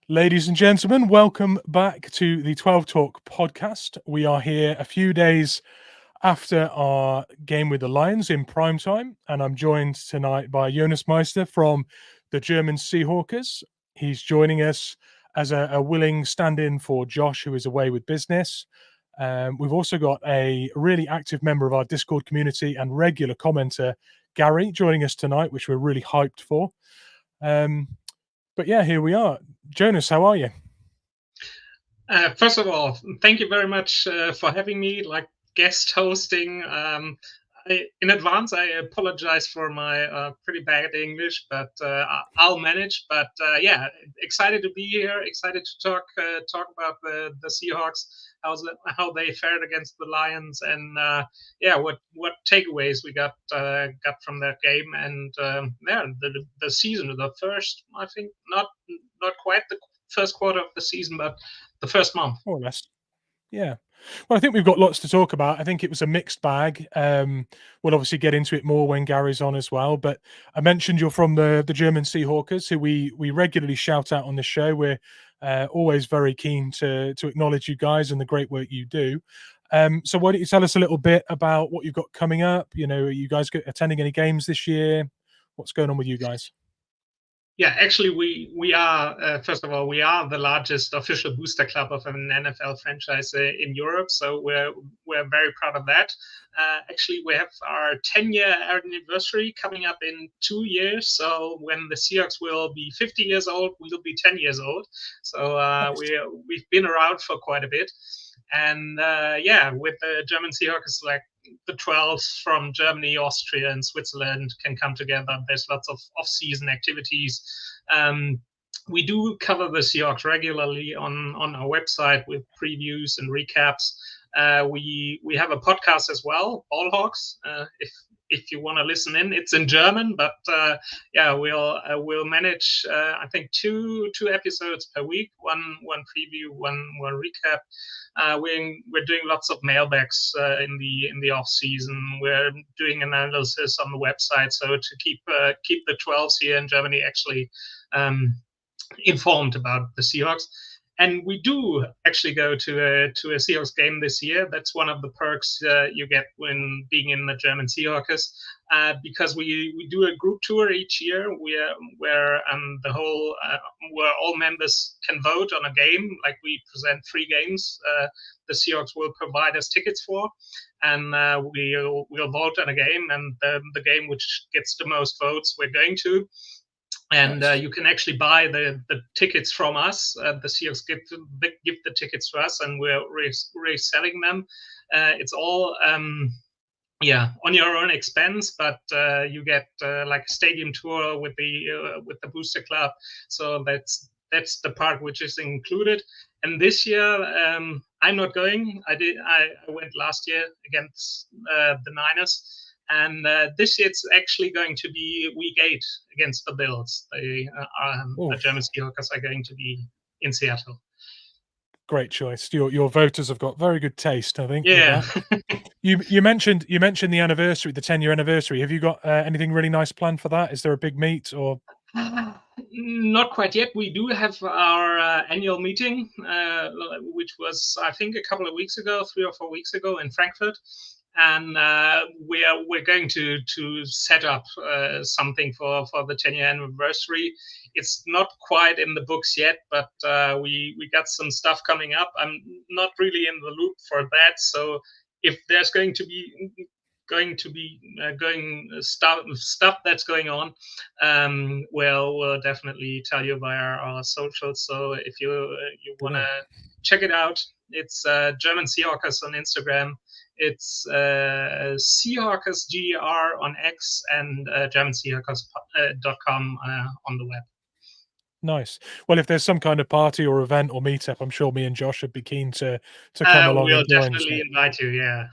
Ladies and gentlemen, welcome back to the 12 Talk podcast. We are here a few days after our game with the Lions in prime time, and I'm joined tonight by Jonas Meister from the German SEAHAWKS. He's joining us as a willing stand-in for Josh, who is away with business. We've also got a really active member of our Discord community and regular commenter, Garry, joining us tonight, which we're really hyped for. But yeah, here we are. Jonas, how are you? First of all, thank you very much for having me, like guest hosting. In advance, I apologize for my pretty bad English, but I'll manage. But yeah, excited to be here. Excited to talk about the SEAHAWKS, how they fared against the Lions, and yeah, what takeaways we got from that game, and yeah, the season, the first, I think not quite the first quarter of the season, but the first month. More or less. Yeah. Well, I think we've got lots to talk about. I think it was a mixed bag. We'll obviously get into it more when Garry's on as well. But I mentioned you're from the German SEAHAWKS, who we regularly shout out on the show. We're always very keen to acknowledge you guys and the great work you do. So why don't you tell us a little bit about what you've got coming up? You know, are you guys attending any games this year? What's going on with you guys? Yeah, actually, we are first of all, we are the largest official booster club of an NFL franchise in Europe, so we're very proud of that. Actually, we have our 10-year anniversary coming up in 2 years. So when the Seahawks will be 50 years old, we'll be 10 years old. So Nice. we've been around for quite a bit, and yeah, with the German Seahawks, like the 12s from Germany, Austria, and Switzerland can come together. There's lots of off-season activities. We do cover the Seahawks regularly on our website with previews and recaps. We have a podcast as well, Ballhawks. If you want to listen in, it's in German, but yeah, we'll manage I think two episodes per week, one preview, one recap. We're doing lots of mailbags in the off season. We're doing analysis on the website, so to keep the 12s here in Germany actually informed about the Seahawks. And we do actually go to a Seahawks game this year. That's one of the perks you get when being in the German Seahawks, because we do a group tour each year where all members can vote on a game. Like, we present 3 games the Seahawks will provide us tickets for, and we'll vote on a game, and the game which gets the most votes we're going to. And Nice. you can actually buy the tickets from us. The Seahawks give the tickets to us, and we're reselling them. It's all yeah, on your own expense, but you get like a stadium tour with the booster club. So that's the part which is included. And this year I'm not going. I went last year against the Niners. And this year it's actually going to be week 8 against the Bills. The German Seahawks are going to be in Seattle. Great choice. Your voters have got very good taste, I think. Yeah. You mentioned the anniversary, the 10-year anniversary. Have you got anything really nice planned for that? Is there a big meet or? Not quite yet. We do have our annual meeting, which was, I think, a couple of weeks ago, 3 or 4 weeks ago in Frankfurt. And we're going to set up something for the 10-year anniversary. It's not quite in the books yet, but we got some stuff coming up. I'm not really in the loop for that, so if there's going to be stuff that's going on, we'll definitely tell you via our socials. So if you want to check it out, it's German Seahawks on Instagram. It's SEAHAWKS GR on X, and GermanSeahawks.com on the web. Nice. Well, if there's some kind of party or event or meetup, I'm sure me and Josh would be keen to come along. We'll definitely invite you. Yeah.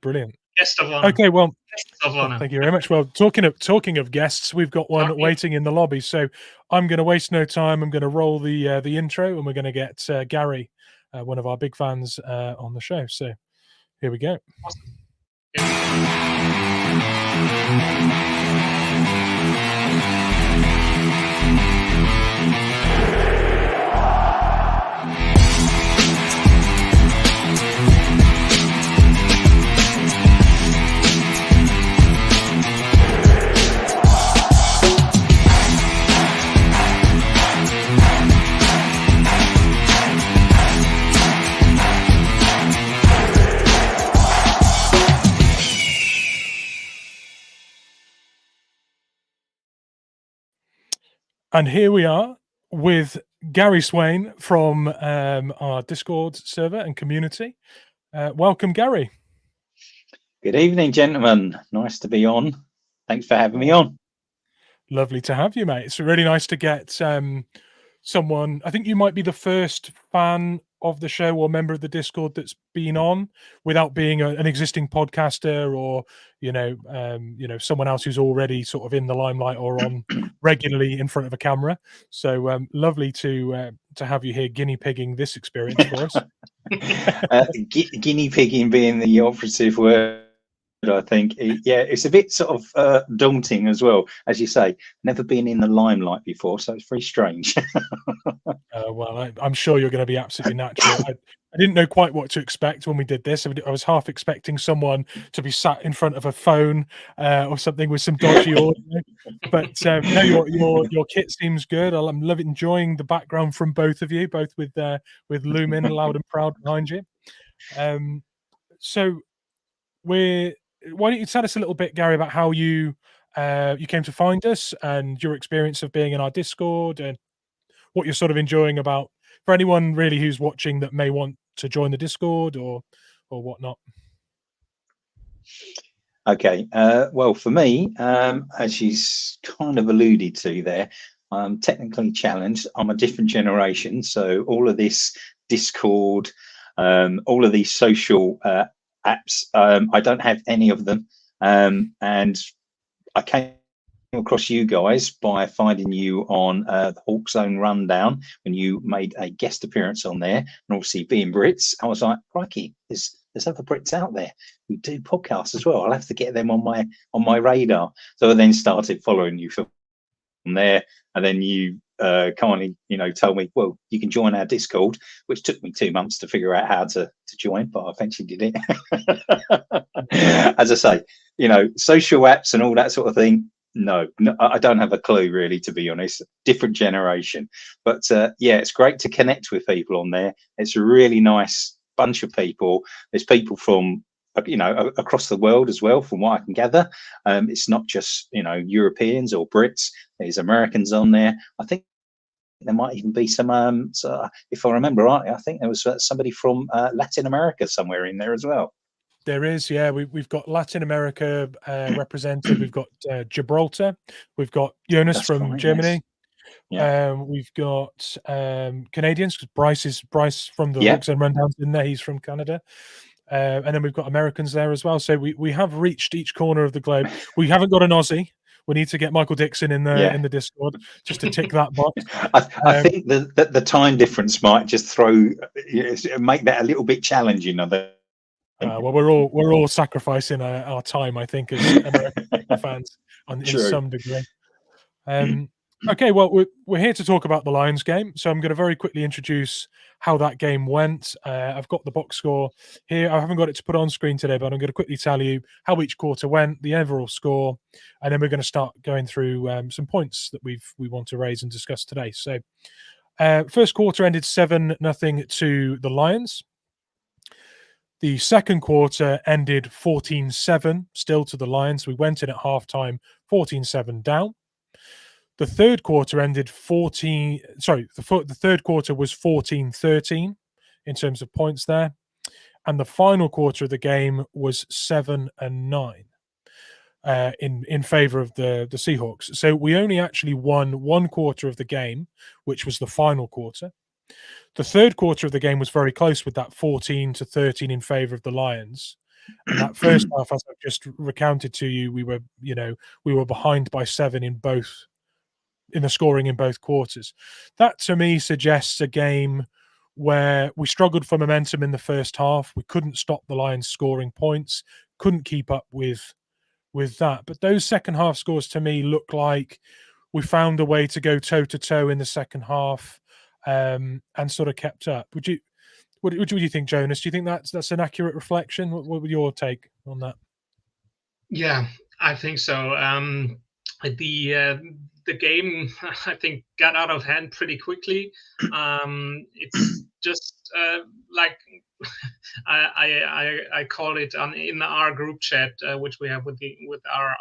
Brilliant. Guest of honor. Okay. Well, guest of honor. Thank you very much. Well, talking of guests, we've got one waiting in the lobby. So I'm going to waste no time. I'm going to roll the intro, and we're going to get Garry, one of our big fans, on the show. So here we go. Awesome. And here we are with Garry Swain from our Discord server and community. Welcome, Garry. Good evening, gentlemen. Nice to be on. Thanks for having me on. Lovely to have you, mate. It's really nice to get someone. I think you might be the first fan of the show or member of the Discord that's been on without being an existing podcaster or someone else who's already sort of in the limelight or on regularly in front of a camera. So lovely to have you here guinea pigging this experience for us. Guinea pigging being the operative word, I think. Yeah, it's a bit sort of daunting as well, as you say. Never been in the limelight before, so it's very strange. Well, I'm sure you're going to be absolutely natural. I didn't know quite what to expect when we did this. I was half expecting someone to be sat in front of a phone or something with some dodgy audio. But no, your kit seems good. I'm enjoying the background from both of you, both with Lumen loud and proud behind you. So why don't you tell us a little bit, Garry, about how you came to find us and your experience of being in our Discord and what you're sort of enjoying about, for anyone really who's watching that may want to join the Discord or whatnot. Okay, well, for me, as she's kind of alluded to there, I'm technically challenged. I'm a different generation, so all of this Discord, all of these social apps, I don't have any of them, and I came across you guys by finding you on the Hawk Zone Rundown when you made a guest appearance on there, and obviously being Brits, I was like, crikey, there's other Brits out there who do podcasts as well. I'll have to get them on my radar. So I then started following you from there, and then you kindly, told me, well, you can join our Discord, which took me 2 months to figure out how to join, but I eventually did it. As I say, social apps and all that sort of thing. No, I don't have a clue really, to be honest. Different generation, but yeah, it's great to connect with people on there. It's a really nice bunch of people. There's people from across the world as well, from what I can gather. It's not just Europeans or Brits. There's Americans on there. I think there might even be some so if I remember rightly, I think there was somebody from Latin America somewhere in there as well. There is, yeah. We've got Latin America represented. We've got Gibraltar. We've got Jonas That's from right, Germany. yes. Yeah. We've got Canadians, because Bryce from the Yeah. Hawks and Rundowns in there. He's from Canada. And then we've got Americans there as well. So we have reached each corner of the globe. We haven't got an Aussie. We need to get Michael Dixon in the Discord just to tick that box. I think the time difference might just make that a little bit challenging. I think. Well, we're all sacrificing our time, I think, as American fans in some degree. Okay, well, we're here to talk about the Lions game, so I'm going to very quickly introduce how that game went. I've got the box score here. I haven't got it to put on screen today, but I'm going to quickly tell you how each quarter went, the overall score, and then we're going to start going through some points that we want to raise and discuss today. So, first quarter ended 7-0 to the Lions. The second quarter ended 14-7, still to the Lions. We went in at halftime 14-7 down. The third quarter ended the third quarter was 14-13 in terms of points there. And the final quarter of the game was 7-9 in favor of the Seahawks. So we only actually won one quarter of the game, which was the final quarter. The third quarter of the game was very close with that 14-13 in favor of the Lions. And that first half, as I've just recounted to you, we were behind by 7 in the scoring in both quarters. That to me suggests a game where we struggled for momentum in the first half. We couldn't stop the Lions scoring points, couldn't keep up with that. But those second half scores to me look like we found a way to go toe to toe in the second half. And sort of kept up. What do you think, Jonas? Do you think that's an accurate reflection? What would your take on that? Yeah, I think so. The game, I think, got out of hand pretty quickly. It's just like I call it in our group chat, which we have with our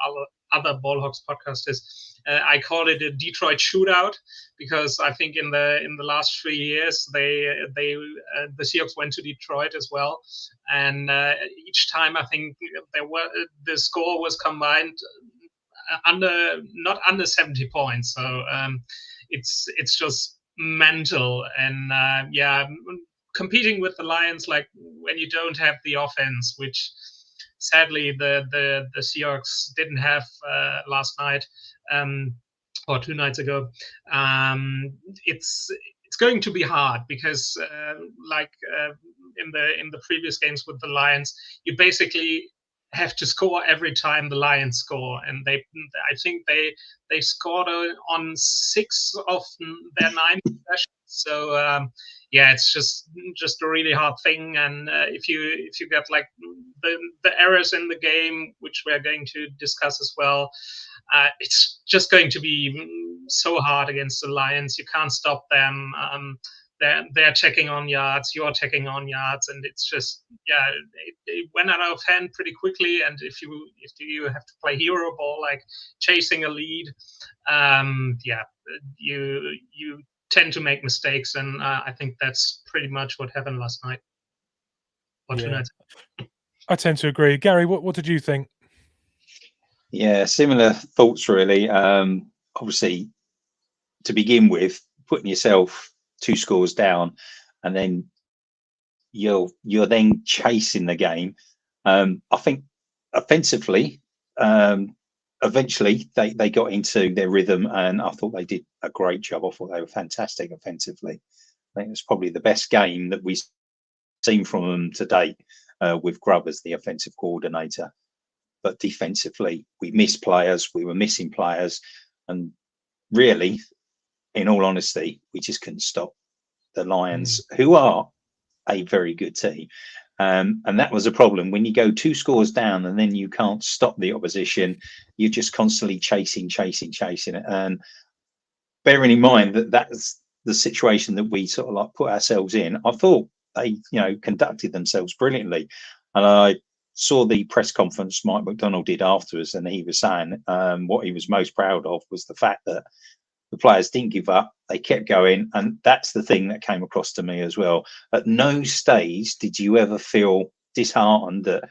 other Ballhawks podcasters, I called it a Detroit shootout, because I think in the last 3 years the Seahawks went to Detroit as well, and each time I think the score was combined not under 70 points. So it's just mental, and competing with the Lions, like when you don't have the offense, which sadly the Seahawks didn't have last night, or 2 nights ago. It's going to be hard, because in the previous games with the Lions, you basically have to score every time the Lions score, and I think they scored on 6 of their 9 possessions. So it's just a really hard thing. And if you get like the errors in the game, which we're going to discuss as well, it's just going to be so hard against the Lions. You can't stop them. They're checking on yards, you're checking on yards, and it's just it went out of hand pretty quickly. And if you have to play hero ball, like chasing a lead, you tend to make mistakes, and I think that's pretty much what happened last night or 2 nights. I tend to agree. Garry, what did you think? Yeah, similar thoughts really. Obviously, to begin with, putting yourself 2 scores down, and then you're then chasing the game. I think offensively, eventually they got into their rhythm, and I thought they did a great job. I thought they were fantastic offensively. I think it's probably the best game that we've seen from them to date, with Grubb as the offensive coordinator. But defensively, we missed players, we were missing players, and really, in all honesty, we just couldn't stop the Lions, who are a very good team. And that was a problem. When you go 2 scores down and then you can't stop the opposition, you're just constantly chasing it. And bearing in mind that that's the situation that we sort of like put ourselves in, I thought they, conducted themselves brilliantly. And I saw the press conference Mike McDonald did afterwards, and he was saying what he was most proud of was the fact that the players didn't give up, they kept going, and that's the thing that came across to me as well. At no stage did you ever feel disheartened that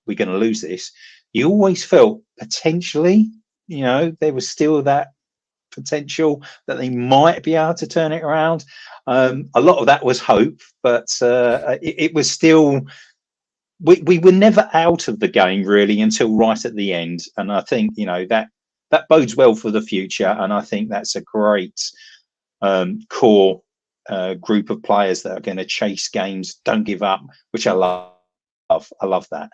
we're going to lose this. You always felt potentially, there was still that potential that they might be able to turn it around. A lot of that was hope, but it was still, we were never out of the game really until right at the end. And I think, that bodes well for the future, and I think that's a great core group of players that are going to chase games, don't give up, which I love. I love that.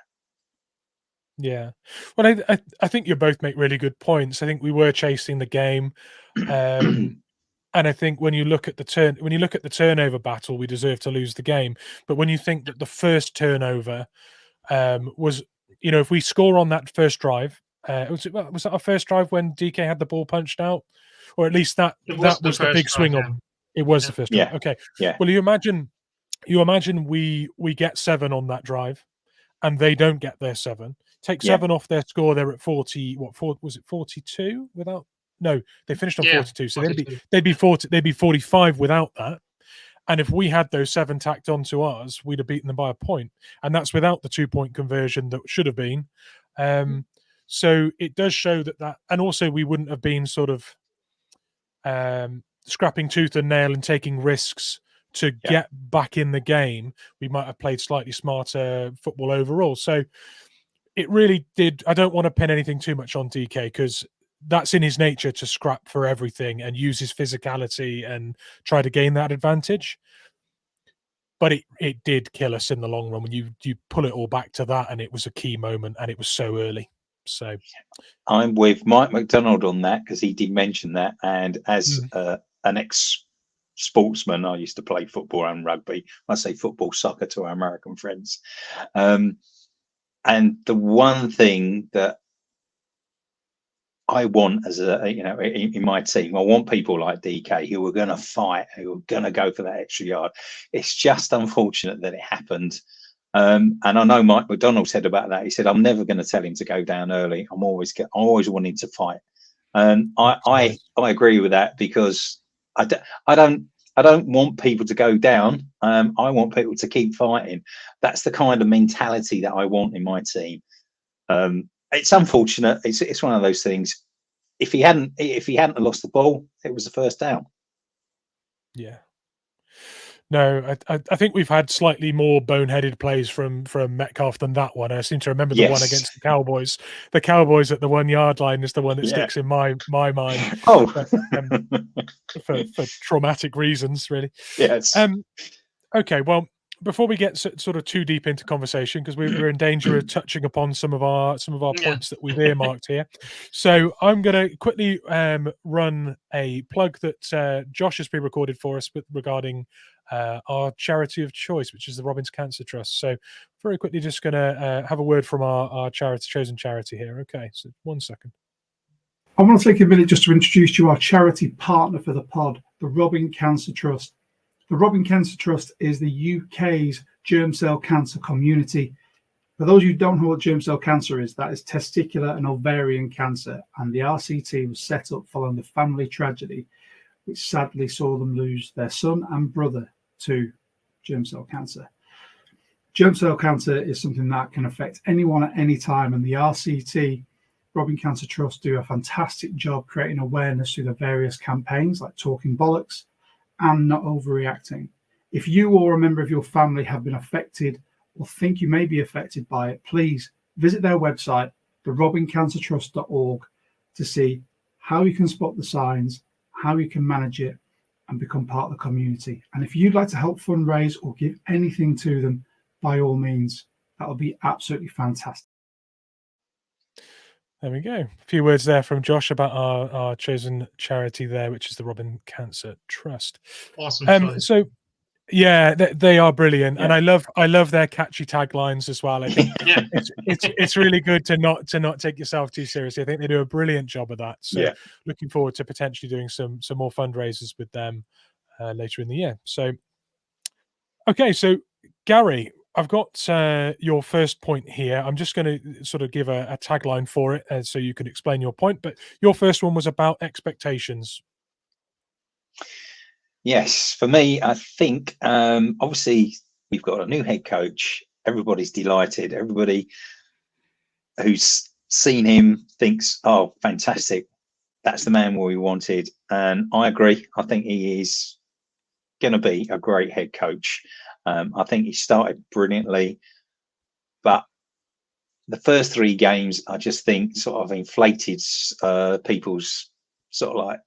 Yeah, well, I think you both make really good points. I think we were chasing the game, and I think when you look at the turnover battle, we deserve to lose the game. But when you think that the first turnover was, if we score on that first drive. Was that our first drive when DK had the ball punched out, or at least that was the big swing on? It was the first drive. Okay. Yeah. Well, you imagine we get 7 on that drive, and they don't get their 7. Take 7 off their score. They're at 40. Was it 42 without? No, they finished on 42. So 42. they'd be 45 without that. And if we had those 7 tacked onto ours, we'd have beaten them by a point, and that's without the 2-point conversion that should have been. So it does show that, and also we wouldn't have been sort of scrapping tooth and nail and taking risks to get back in the game. We might have played slightly smarter football overall. So it really did. I don't want to pin anything too much on DK, because that's in his nature to scrap for everything and use his physicality and try to gain that advantage. But it did kill us in the long run when you pull it all back to that, and it was a key moment, and it was so early. So I'm with Mike McDonald on that, because he did mention that. And as an ex-sportsman, I used to play football and rugby. I say football, soccer to our American friends. And the one thing that I want as in my team, I want people like DK who are going to fight, who are going to go for that extra yard. It's just unfortunate that it happened And I know Mike McDonald said about that. He said, "I'm never going to tell him to go down early. I always want him to fight." And I agree with that, because I don't want people to go down. I want people to keep fighting. That's the kind of mentality that I want in my team. It's unfortunate. It's one of those things. If he hadn't lost the ball, it was the first down. Yeah. No, I think we've had slightly more boneheaded plays from Metcalf than that one. I seem to remember the one against the Cowboys. The Cowboys at the 1 yard line is the one that sticks in my mind. Oh, for traumatic reasons, really. Yes. Okay, well, before we get sort of too deep into conversation, because we're in danger of touching upon some of our points that we've earmarked here, so I'm going to quickly run a plug that Josh has pre-recorded for us regarding our charity of choice, which is the Robbins Cancer Trust. So very quickly, just going to have a word from our chosen charity here. Okay, so 1 second. I want to take a minute just to introduce you our charity partner for the pod, the Robbins Cancer Trust. The Robbins Cancer Trust is the UK's germ cell cancer community. For those who don't know what germ cell cancer is, that is testicular and ovarian cancer, and the RCT was set up following the family tragedy, which sadly saw them lose their son and brother to germ cell cancer. Germ cell cancer is something that can affect anyone at any time, and the RCT, Robbins Cancer Trust, do a fantastic job creating awareness through the various campaigns like Talking Bollocks and Not Overreacting. If you or a member of your family have been affected or think you may be affected by it, please visit their website, therobbinscancertrust.org, to see how you can spot the signs, how you can manage it, and become part of the community. And if you'd like to help fundraise or give anything to them, by all means, that would be absolutely fantastic. There we go. A few words there from Josh about our chosen charity there, which is the Robbins Cancer Trust. Awesome. So yeah, they are brilliant, and I love their catchy taglines as well. I think it's really good to not take yourself too seriously. I think they do a brilliant job of that. So looking forward to potentially doing some more fundraisers with them later in the year. So okay, so Garry, I've got your first point here. I'm just going to sort of give a tagline for it so you can explain your point. But your first one was about expectations. Yes, for me, I think obviously we've got a new head coach. Everybody's delighted. Everybody who's seen him thinks, "Oh, fantastic! That's the man we wanted." And I agree. I think he is going to be a great head coach. I think he started brilliantly, but the first 3 games, I just think, sort of inflated people's sort of like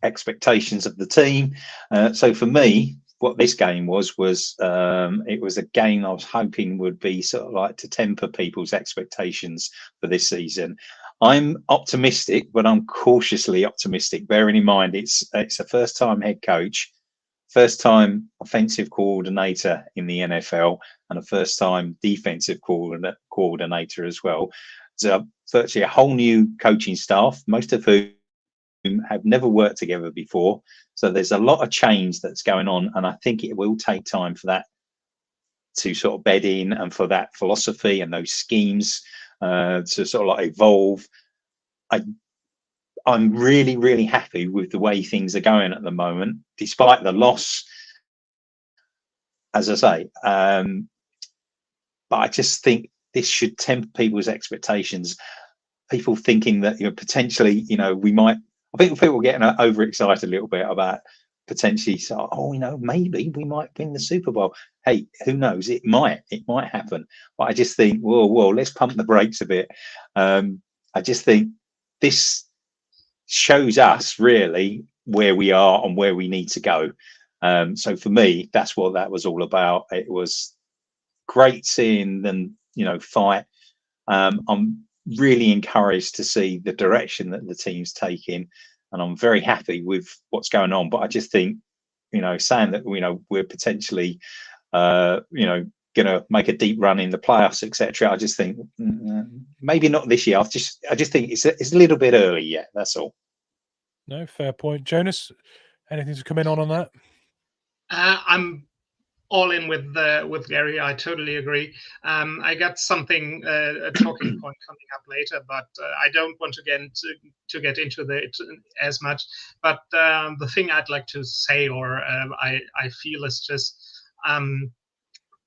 expectations of the team. So for me, what this game was it was a game I was hoping would be sort of like to temper people's expectations for this season. I'm optimistic, but I'm cautiously optimistic, bearing in mind it's a first-time head coach, first-time offensive coordinator in the NFL, and a first-time defensive coordinator as well. So virtually a whole new coaching staff, most of whom have never worked together before. So there's a lot of change that's going on, and I think it will take time for that to sort of bed in, and for that philosophy and those schemes to sort of like evolve. I'm really, really happy with the way things are going at the moment, despite the loss, as I say. But I just think this should temper people's expectations. People thinking that potentially, we might. I think people are getting overexcited a little bit about potentially. Maybe we might win the Super Bowl. Hey, who knows? It might happen. But I just think, whoa, let's pump the brakes a bit. I just think this shows us really where we are and where we need to go. So for me, that's what that was all about. It was great seeing them, fight. I'm really encouraged to see the direction that the team's taking, and I'm very happy with what's going on. But I just think, saying that we're potentially, going to make a deep run in the playoffs, etc. I just think maybe not this year. I just think it's a little bit early yet. That's all. No, fair point. Jonas, anything to come in on that? I'm all in with Garry. I totally agree. I got something a talking point coming up later, but I don't want to get into it as much. But the thing I'd like to say, or I feel, is just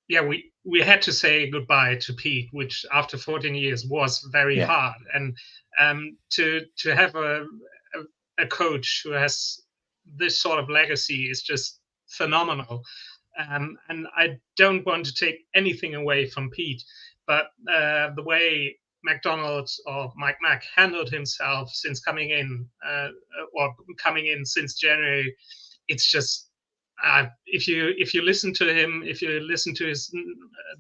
yeah, we had to say goodbye to Pete, which after 14 years was very Yeah. hard, and to have a coach who has this sort of legacy is just phenomenal. And I don't want to take anything away from Pete, but the way McDonald or Mike Mack handled himself since coming in, or coming in since January, it's just if you listen to him, if you listen to his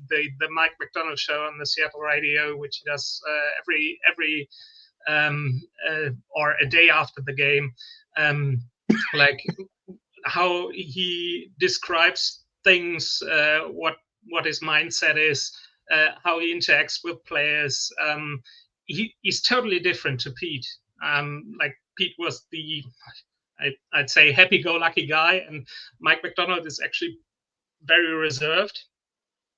the Mike McDonald show on the Seattle radio, which he does every or a day after the game, like how he describes things, what his mindset is, how he interacts with players. He's totally different to Pete. Like Pete was I'd say happy-go-lucky guy, and Mike McDonald is actually very reserved,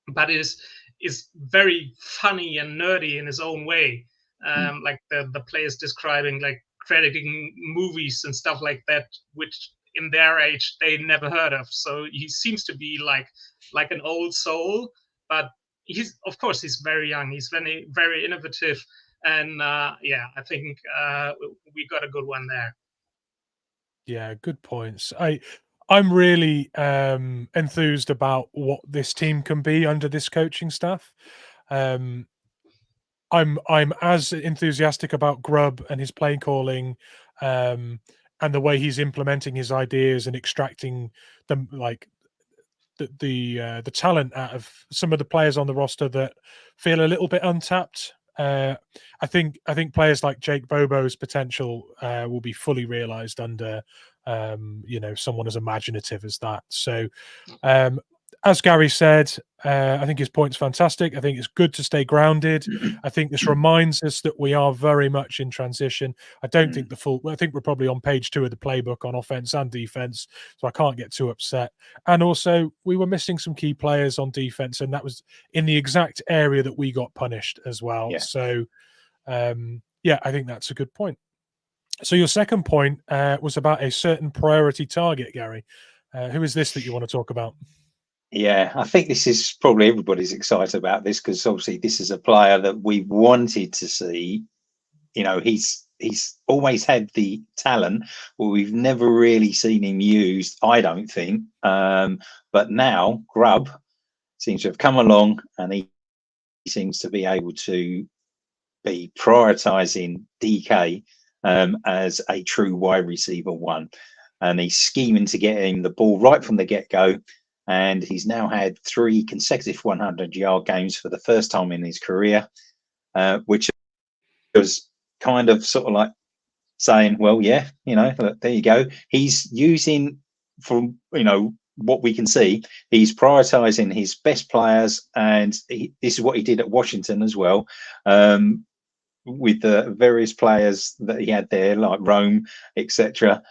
but is very funny and nerdy in his own way. Like the players describing, like crediting movies and stuff like that, which in their age they never heard of. So he seems to be like an old soul, but he's, of course, he's very young. He's very, very innovative, and yeah, I think we got a good one there. Yeah, good points. I'm really enthused about what this team can be under this coaching staff. I'm as enthusiastic about Grubb and his play calling, and the way he's implementing his ideas and extracting them, like the talent out of some of the players on the roster that feel a little bit untapped. I think players like Jake Bobo's potential will be fully realized under someone as imaginative as that. So as Garry said, I think his point's fantastic. I think it's good to stay grounded. I think this reminds us that we are very much in transition. I don't think I think we're probably on page 2 of the playbook on offense and defense, so I can't get too upset. And also, we were missing some key players on defense, and that was in the exact area that we got punished as well. Yeah. So, yeah, I think that's a good point. So your second point was about a certain priority target, Garry. Who is this that you want to talk about? Yeah, I think this is probably everybody's excited about this, because obviously this is a player that we wanted to see. You know, he's always had the talent, but we've never really seen him used, I don't think. But now Grubb seems to have come along, and he seems to be able to be prioritizing DK as a true wide receiver one, and he's scheming to get him the ball right from the get-go. And he's now had 3 consecutive 100-yard games for the first time in his career, which was kind of sort of like saying, well, yeah, look, there you go. He's using, from what we can see, he's prioritizing his best players, and this is what he did at Washington as well, with the various players that he had there, like Rome, etc.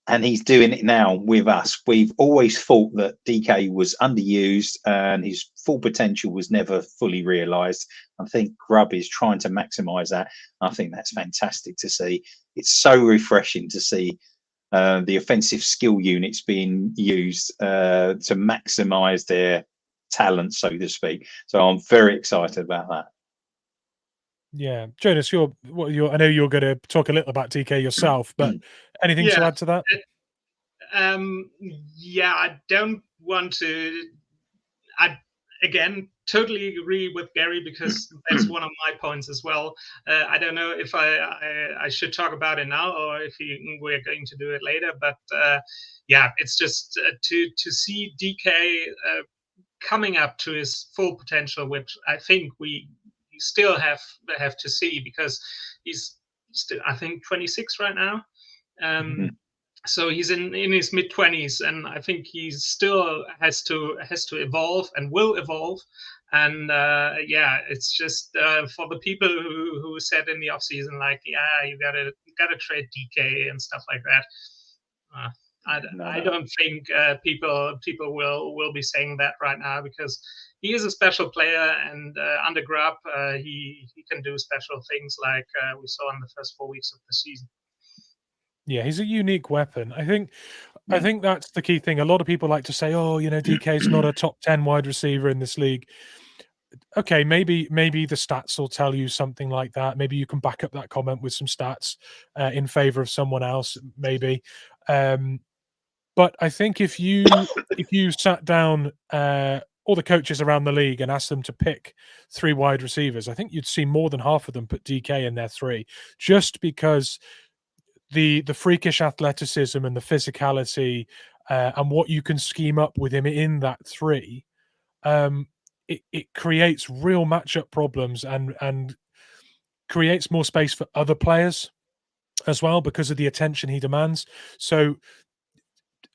And he's doing it now with us. We've always thought that DK was underused and his full potential was never fully realized. I think Grubb is trying to maximize that. I think that's fantastic to see. It's so refreshing to see the offensive skill units being used to maximize their talent, so to speak. So I'm very excited about that. Yeah, Jonas, I know you're going to talk a little about DK yourself, but anything to add to that? Yeah, I don't want to. I again totally agree with Garry, because that's one of my points as well. I don't know if I should talk about it now, or if we're going to do it later. But yeah, it's just to see DK coming up to his full potential, which I think we still have to see, because he's still, I think, 26 right now. So he's in his mid-20s, and I think he still has to evolve and will evolve. And yeah, it's just for the people who said in the offseason, like, yeah, you gotta trade DK and stuff like that. I don't think people will be saying that right now, because he is a special player, and under Grubb, he can do special things like we saw in the first 4 weeks of the season. Yeah, he's a unique weapon. I think that's the key thing. A lot of people like to say, "Oh, DK's not a top 10 wide receiver in this league." Okay, maybe the stats will tell you something like that. Maybe you can back up that comment with some stats in favor of someone else, maybe. But I think if you sat down all the coaches around the league and asked them to pick 3 wide receivers, I think you'd see more than half of them put DK in their 3, just because the freakish athleticism and the physicality and what you can scheme up with him in that 3, it creates real matchup problems and creates more space for other players as well because of the attention he demands. So,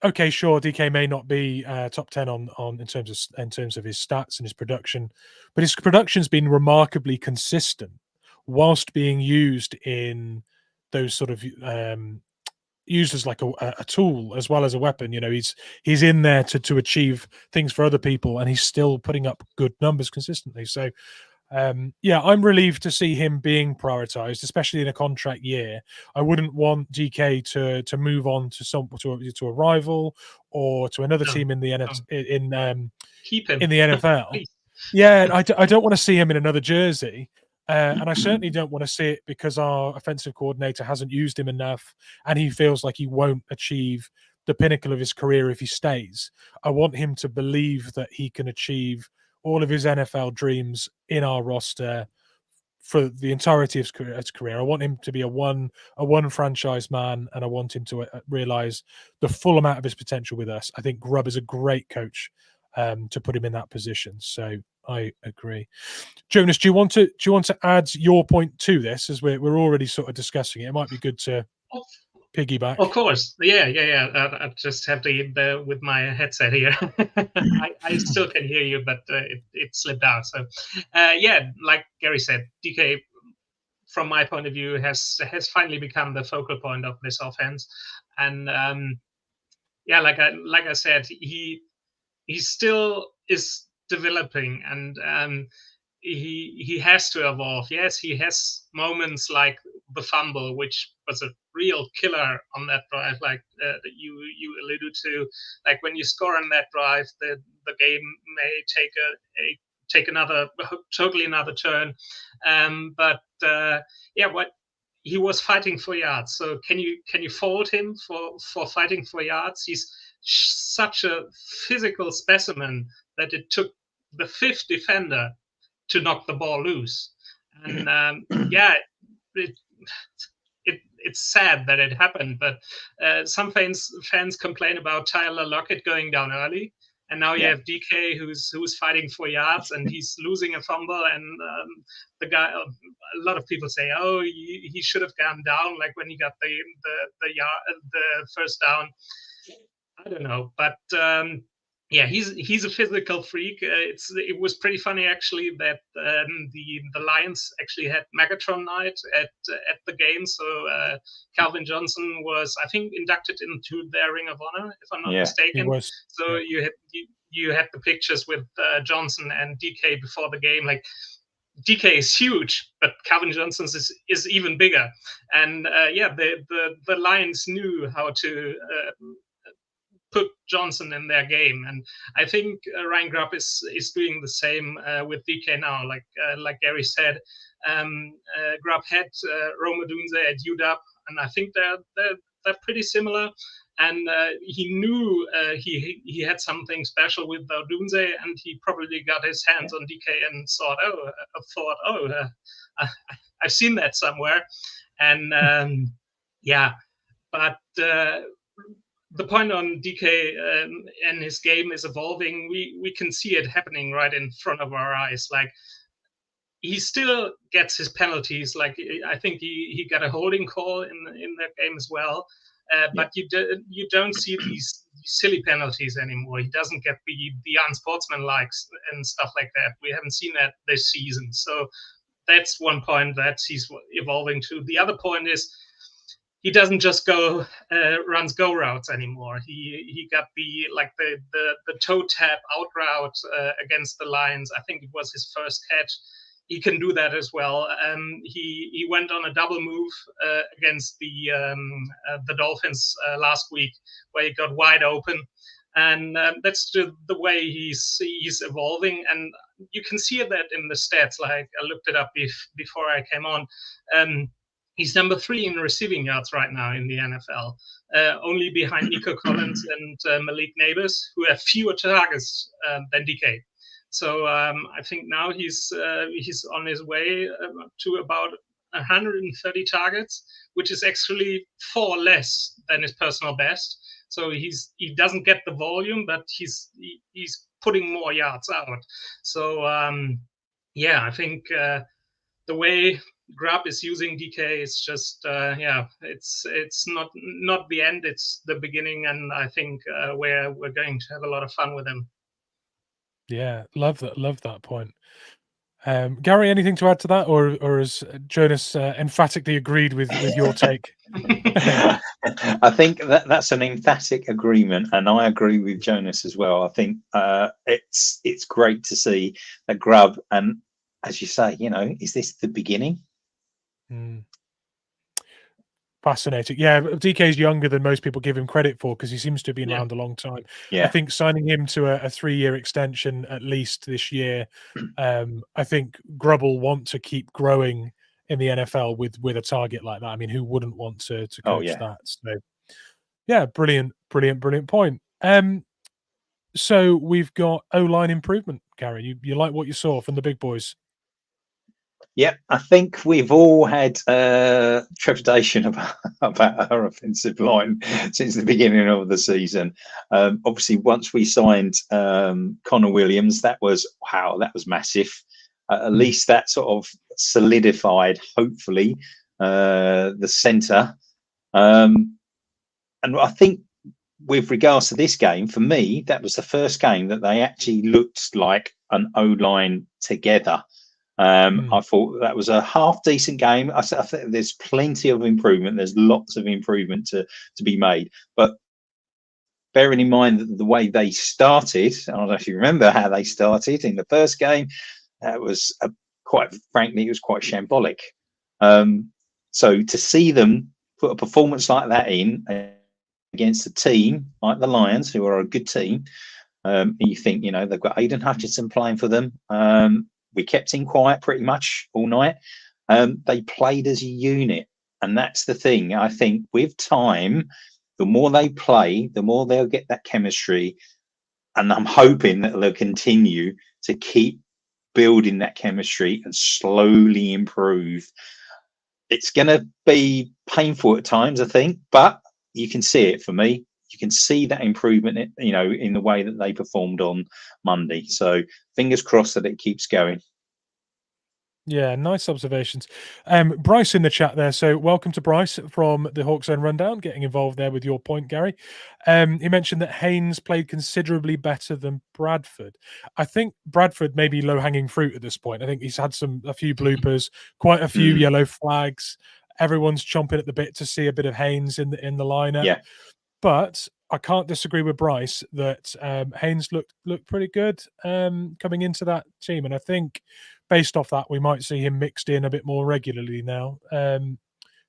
okay, sure, DK may not be top 10 on in terms of his stats and his production, but his production's been remarkably consistent whilst being used in those sort of used as like a tool as well as a weapon. He's in there to achieve things for other people, and he's still putting up good numbers consistently. So I'm relieved to see him being prioritized, especially in a contract year. I wouldn't want DK to move on to a rival or to another team in the keep him in the NFL. Yeah, I don't want to see him in another jersey. And I certainly don't want to see it because our offensive coordinator hasn't used him enough and he feels like he won't achieve the pinnacle of his career if he stays. I want him to believe that he can achieve all of his NFL dreams in our roster for the entirety of his career. I want him to be a one franchise man, and I want him to realize the full amount of his potential with us. I think Grubb is a great coach to put him in that position. So I agree. Jonas, do you want to add your point to this, as we're already sort of discussing it? It might be good to piggyback. Of course, yeah. I just have to with my headset here. I still can hear you, but it slipped out. So like Garry said, DK, from my point of view, has finally become the focal point of this offense, and like I said, he still is developing, and he has to evolve. Yes, he has moments like the fumble, which was a real killer on that drive, like that you alluded to. Like when you score on that drive, the game may take another totally another turn. But what he was fighting for yards. So can you fault him for fighting for yards? He's such a physical specimen that it took the 5th defender to knock the ball loose. And it's sad that it happened, but some fans complain about Tyler Lockett going down early, and now you have DK who's fighting for yards, and he's losing a fumble, and the guy. A lot of people say, "Oh, he should have gone down," like when he got the first down. I don't know, but he's a physical freak. It was pretty funny actually that the Lions actually had Megatron night at the game. So Calvin Johnson was, I think, inducted into their Ring of Honor, if I'm not mistaken. He was. So you had the pictures with Johnson and DK before the game. Like DK is huge, but Calvin Johnson's is even bigger. And the Lions knew how to put Johnson in their game, and I think Ryan Grubb is doing the same with DK now. Like Garry said, Grubb had Rome Odunze at UW, and I think they're pretty similar. And he knew he had something special with Odunze, and he probably got his hands on DK and thought, I've seen that somewhere, and but. The point on DK and his game is evolving. We can see it happening right in front of our eyes. Like he still gets his penalties. Like I think he got a holding call in that game as well. But you don't see these silly penalties anymore. He doesn't get the unsportsmanlike and stuff like that. We haven't seen that this season. So that's one point that he's evolving to. The other point is, he doesn't just runs go routes anymore. He got the toe tap out route against the Lions. I think it was his first catch. He can do that as well. He went on a double move against the Dolphins last week, where he got wide open, and that's the way he's evolving. And you can see that in the stats. Like, I looked it up before I came on. He's number 3 in receiving yards right now in the NFL, only behind Nico Collins and Malik Nabers, who have fewer targets than DK. So I think now he's on his way to about 130 targets, which is actually 4 less than his personal best. So he doesn't get the volume, but he's putting more yards out. So I think the way Grubb is using DK is just it's not the end, it's the beginning, and I think we're going to have a lot of fun with him. Yeah, love that point. Garry, anything to add to that, or has Jonas emphatically agreed with your take? I think that's an emphatic agreement, and I agree with Jonas as well. I think it's great to see that Grubb, and as you say, is this the beginning? Fascinating. Yeah, DK's younger than most people give him credit for, because he seems to have been around a long time. Yeah. I think signing him to a 3-year extension at least this year, I think Grubb will want to keep growing in the NFL with a target like that. I mean, who wouldn't want to coach that? So, yeah, brilliant point. So we've got O-line improvement, Garry. You like what you saw from the big boys? Yeah, I think we've all had trepidation about our offensive line since the beginning of the season. Obviously, once we signed Connor Williams, that was massive. At least that sort of solidified, hopefully, the centre. And I think with regards to this game, for me, that was the first game that they actually looked like an O-line together. I thought that was a half decent game. I think there's plenty of improvement. There's lots of improvement to be made. But bearing in mind that the way they started, I don't know if you remember how they started in the first game, it was quite frankly, it was quite shambolic. So to see them put a performance like that in against a team like the Lions, who are a good team, you think, they've got Aiden Hutchinson playing for them. We kept him quiet pretty much all night. They played as a unit, and that's the thing. I think with time, the more they play, the more they'll get that chemistry, and I'm hoping that they'll continue to keep building that chemistry and slowly improve. It's going to be painful at times, I think, but you can see it for me. You can see that improvement, in the way that they performed on Monday. So fingers crossed that it keeps going. Yeah, nice observations. Bryce in the chat there. So welcome to Bryce from the Hawks Zone Rundown, getting involved there with your point, Garry. He mentioned that Haynes played considerably better than Bradford. I think Bradford may be low-hanging fruit at this point. I think he's had a few bloopers, quite a few yellow flags. Everyone's chomping at the bit to see a bit of Haynes in the lineup. Yeah. But I can't disagree with Bryce that Haynes looked pretty good coming into that team, and I think based off that we might see him mixed in a bit more regularly now.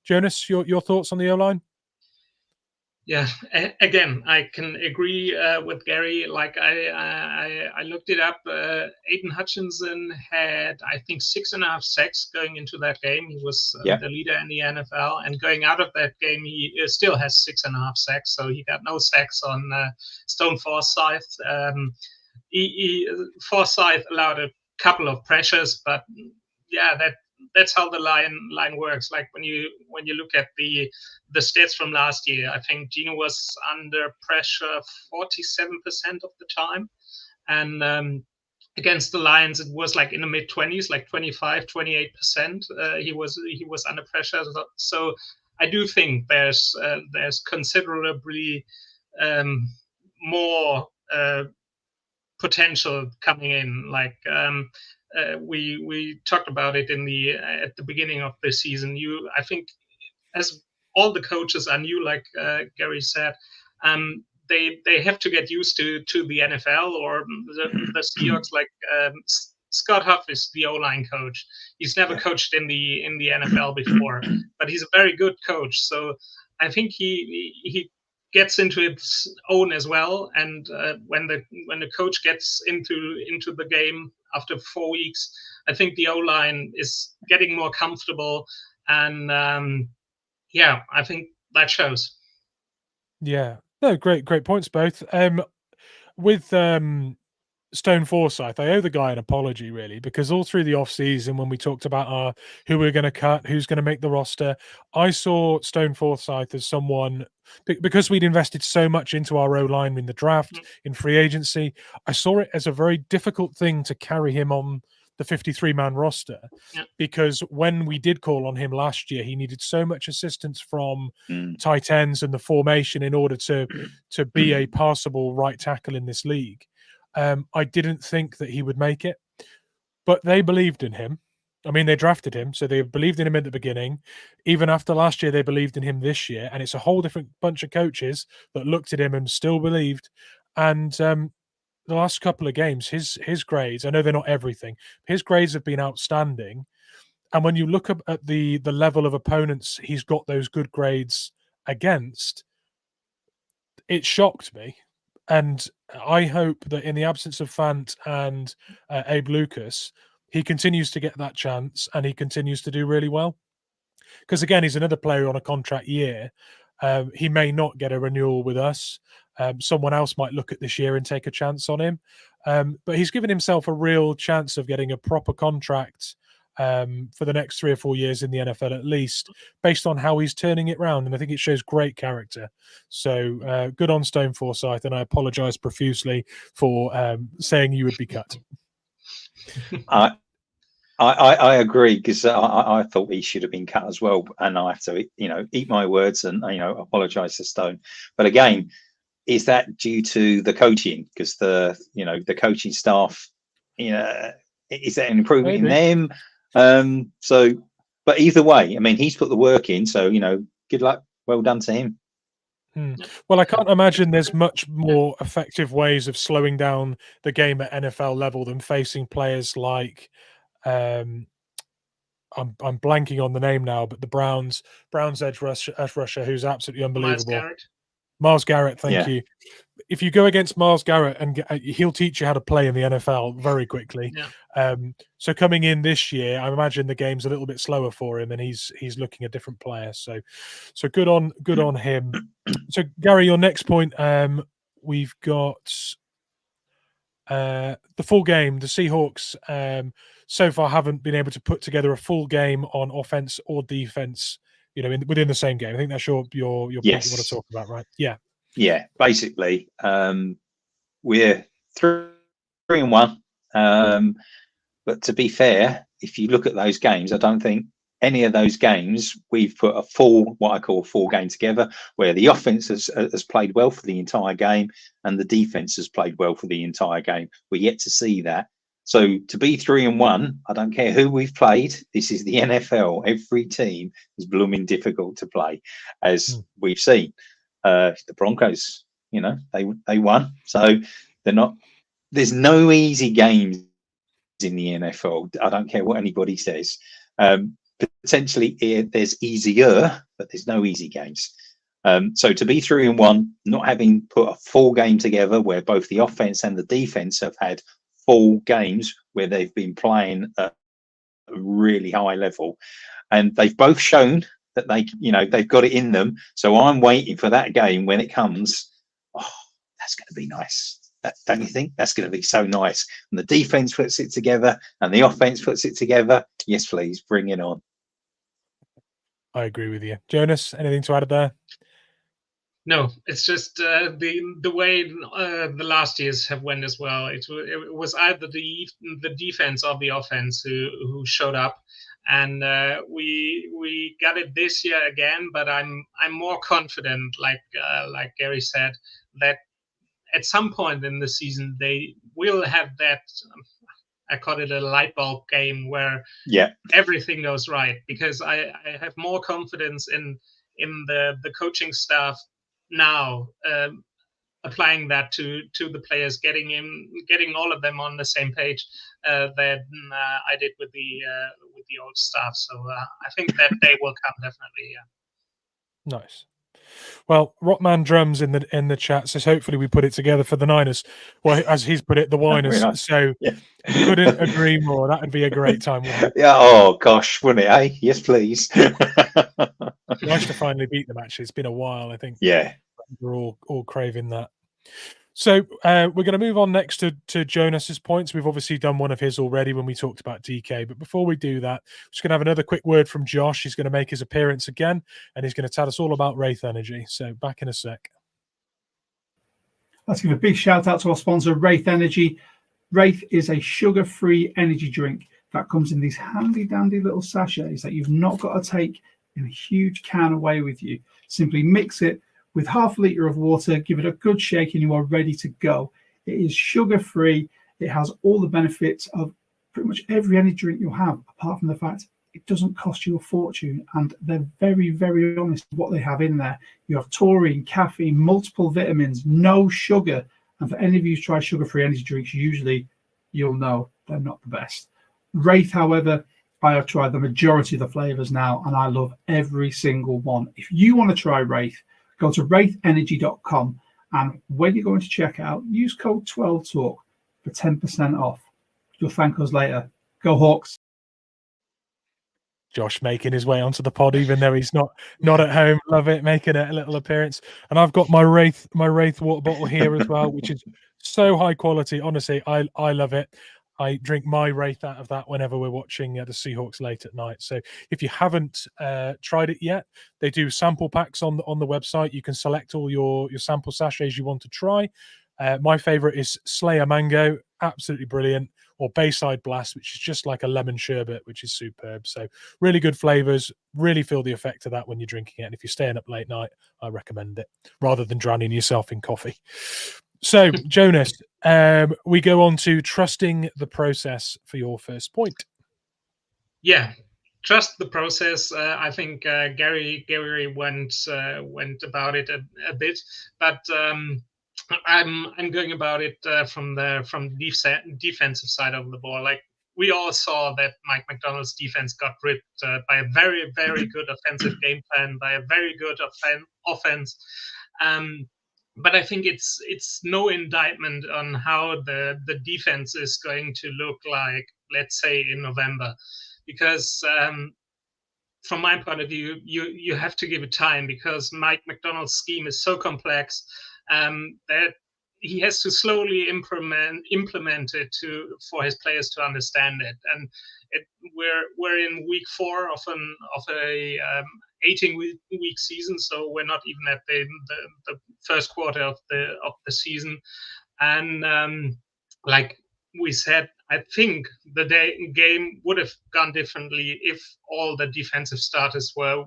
Jonas, your thoughts on the O-line? Yeah, again, I can agree with Garry. Like I looked it up. Aiden Hutchinson had, I think, 6.5 sacks going into that game. He was the leader in the NFL, and going out of that game, he still has 6.5 sacks. So he got no sacks on Stone Forsyth. Forsyth allowed a couple of pressures, but yeah, that's how the line works. Like when you look at the stats from last year, I think Gino was under pressure 47% of the time, and against the Lions it was like in the mid-20s, like 25-28%. He was under pressure. So I do think there's considerably more potential coming in. Like we talked about it at the beginning of the season. I think as all the coaches are new, like Garry said. They have to get used to the NFL or the Seahawks. Like Scott Huff is the O-line coach. He's never coached in the NFL before, but he's a very good coach. So I think he gets into its own as well. And when the coach gets into the game after 4 weeks, I think the O-line is getting more comfortable. And I think that shows. Yeah. No, great points both. With Stone Forsyth, I owe the guy an apology, really, because all through the off-season, when we talked about who we're going to cut, who's going to make the roster, I saw Stone Forsyth as someone, because we'd invested so much into our O-line in the draft, in free agency, I saw it as a very difficult thing to carry him on the 53-man roster, because when we did call on him last year, he needed so much assistance from tight ends and the formation in order to be a passable right tackle in this league. I didn't think that he would make it, but they believed in him. I mean, they drafted him, so they believed in him at the beginning. Even after last year, they believed in him this year, and it's a whole different bunch of coaches that looked at him and still believed. And the last couple of games, his grades, I know they're not everything, his grades have been outstanding. And when you look at the level of opponents he's got those good grades against, it shocked me. And I hope that in the absence of Fant and Abe Lucas, he continues to get that chance and he continues to do really well. Because again, he's another player on a contract year. He may not get a renewal with us. Someone else might look at this year and take a chance on him. But he's given himself a real chance of getting a proper contract for the next 3 or 4 years in the NFL at least, based on how he's turning it around. And I think it shows great character. So good on Stone Forsyth, and I apologize profusely for saying you would be cut. I agree, because I thought he should have been cut as well, and I have to eat my words and apologize to Stone. But again, is that due to the coaching? Because the coaching staff, is that an improvement in them? But either way, I mean, he's put the work in, so good luck, well done to him. Well, I can't imagine there's much more effective ways of slowing down the game at NFL level than facing players like I'm blanking on the name now, but the Browns edge rusher who's absolutely unbelievable. Myles Garrett, thank you. If you go against Myles Garrett, and he'll teach you how to play in the NFL very quickly. So coming in this year, I imagine the game's a little bit slower for him, and he's looking a different player. So good on him. So Garry, your next point, we've got the full game. The Seahawks so far haven't been able to put together a full game on offense or defense, within the same game. I think that's your point you want to talk about, right? Yeah, basically, we're 3-1, but to be fair, if you look at those games, I don't think any of those games we've put what I call a full game together, where the offense has played well for the entire game and the defense has played well for the entire game. We're yet to see that. So to be 3-1, I don't care who we've played. This is the NFL. Every team is blooming difficult to play, as we've seen. The Broncos, they won. So there's no easy games in the NFL. I don't care what anybody says. Potentially there's easier, but there's no easy games. So to be 3-1, not having put a full game together where both the offense and the defense have had full games where they've been playing at a really high level, and they've both shown that they've got it in them. So I'm waiting for that game when it comes. Oh, that's going to be nice. Don't you think? That's going to be so nice. And the defense puts it together and the offense puts it together. Yes, please, bring it on. I agree with you. Jonas, anything to add there? No, it's just the way the last years have went as well. It was either the defense or the offense who showed up, and we got it this year again. But I'm more confident, like Garry said, that at some point in the season they will have that. I call it a light bulb game where everything goes right, because I have more confidence in in the coaching staff now, applying that to the players, getting all of them on the same page than I did with the old staff. So I think that day will come definitely. Yeah. Nice. Well, Rockman Drums in the chat says hopefully we put it together for the Niners. Well, as he's put it, the Winers. Nice. So Yeah. couldn't agree more. That would be a great time. Yeah. Oh gosh, wouldn't it? Eh? Yes, please. Nice to finally beat them. Actually, it's been a while. I think. Yeah. We're all craving that. So we're going to move on next to Jonas's points. We've obviously done one of his already when we talked about DK. But before we do that, we're just going to have another quick word from Josh. He's going to make his appearance again, and he's going to tell us all about Wraith Energy. So back in a sec. Let's give a big shout out to our sponsor, Wraith Energy. Wraith is a sugar-free energy drink that comes in these handy-dandy little sachets that you've not got to take in a huge can away with you. Simply mix it with half a litre of water, give it a good shake, and you are ready to go. It is sugar-free. It has all the benefits of pretty much every energy drink you'll have, apart from the fact it doesn't cost you a fortune. And they're very, very honest with what they have in there. You have taurine, caffeine, multiple vitamins, no sugar. And for any of you who try sugar-free energy drinks, usually you'll know they're not the best. Wraith, however, I have tried the majority of the flavours now, and I love every single one. If you want to try Wraith, go to wraithEnergy.com, and when you're going to check out, use code 12TALK for 10% off. You'll thank us later. Go Hawks. Josh making his way onto the pod, even though he's not at home. Love it, making a little appearance. And I've got my Wraith water bottle here as well, which is so high quality. Honestly, I love it. I drink my Wraith out of that whenever we're watching the Seahawks late at night. So if you haven't tried it yet, they do sample packs on the website. You can select all your sample sachets you want to try. My favorite is Slayer Mango, absolutely brilliant, or Bayside Blast, which is just like a lemon sherbet, which is superb. So really good flavors, really feel the effect of that when you're drinking it. And if you're staying up late night, I recommend it rather than drowning yourself in coffee. So, Jonas, we go on to trusting the process for your first point. Yeah, trust the process. I think Garry went about it a bit, but I'm going about it from the defensive side of the ball. Like, we all saw that Mike McDonald's defense got ripped by a very, very good offensive game plan, by a very good offense. But I think it's no indictment on how the defense is going to look like, let's say, in November, because from my point of view, you have to give it time, because Mike McDonald's scheme is so complex that he has to slowly implement it for his players to understand it. And we're in week 4 of a 18-week season, so we're not even at the first quarter of the season. And like we said, I think the game would have gone differently if all the defensive starters were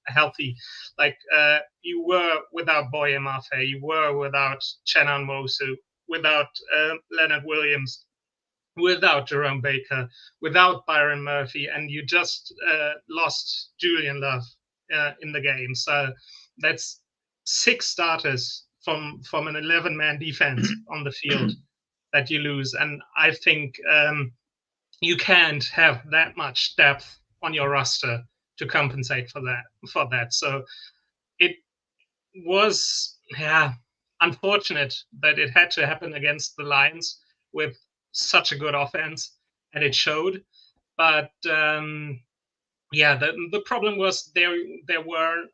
healthy. Like you were without Boye Mafe, you were without Chenan Mosu, without Leonard Williams, without Jerome Baker, without Byron Murphy, and you just lost Julian Love in the game. So that's 6 starters from an 11-man defense on the field that you lose. And I think you can't have that much depth on your roster to compensate for that. So it was unfortunate that it had to happen against the Lions with such a good offense, and it showed. But the problem was they weren't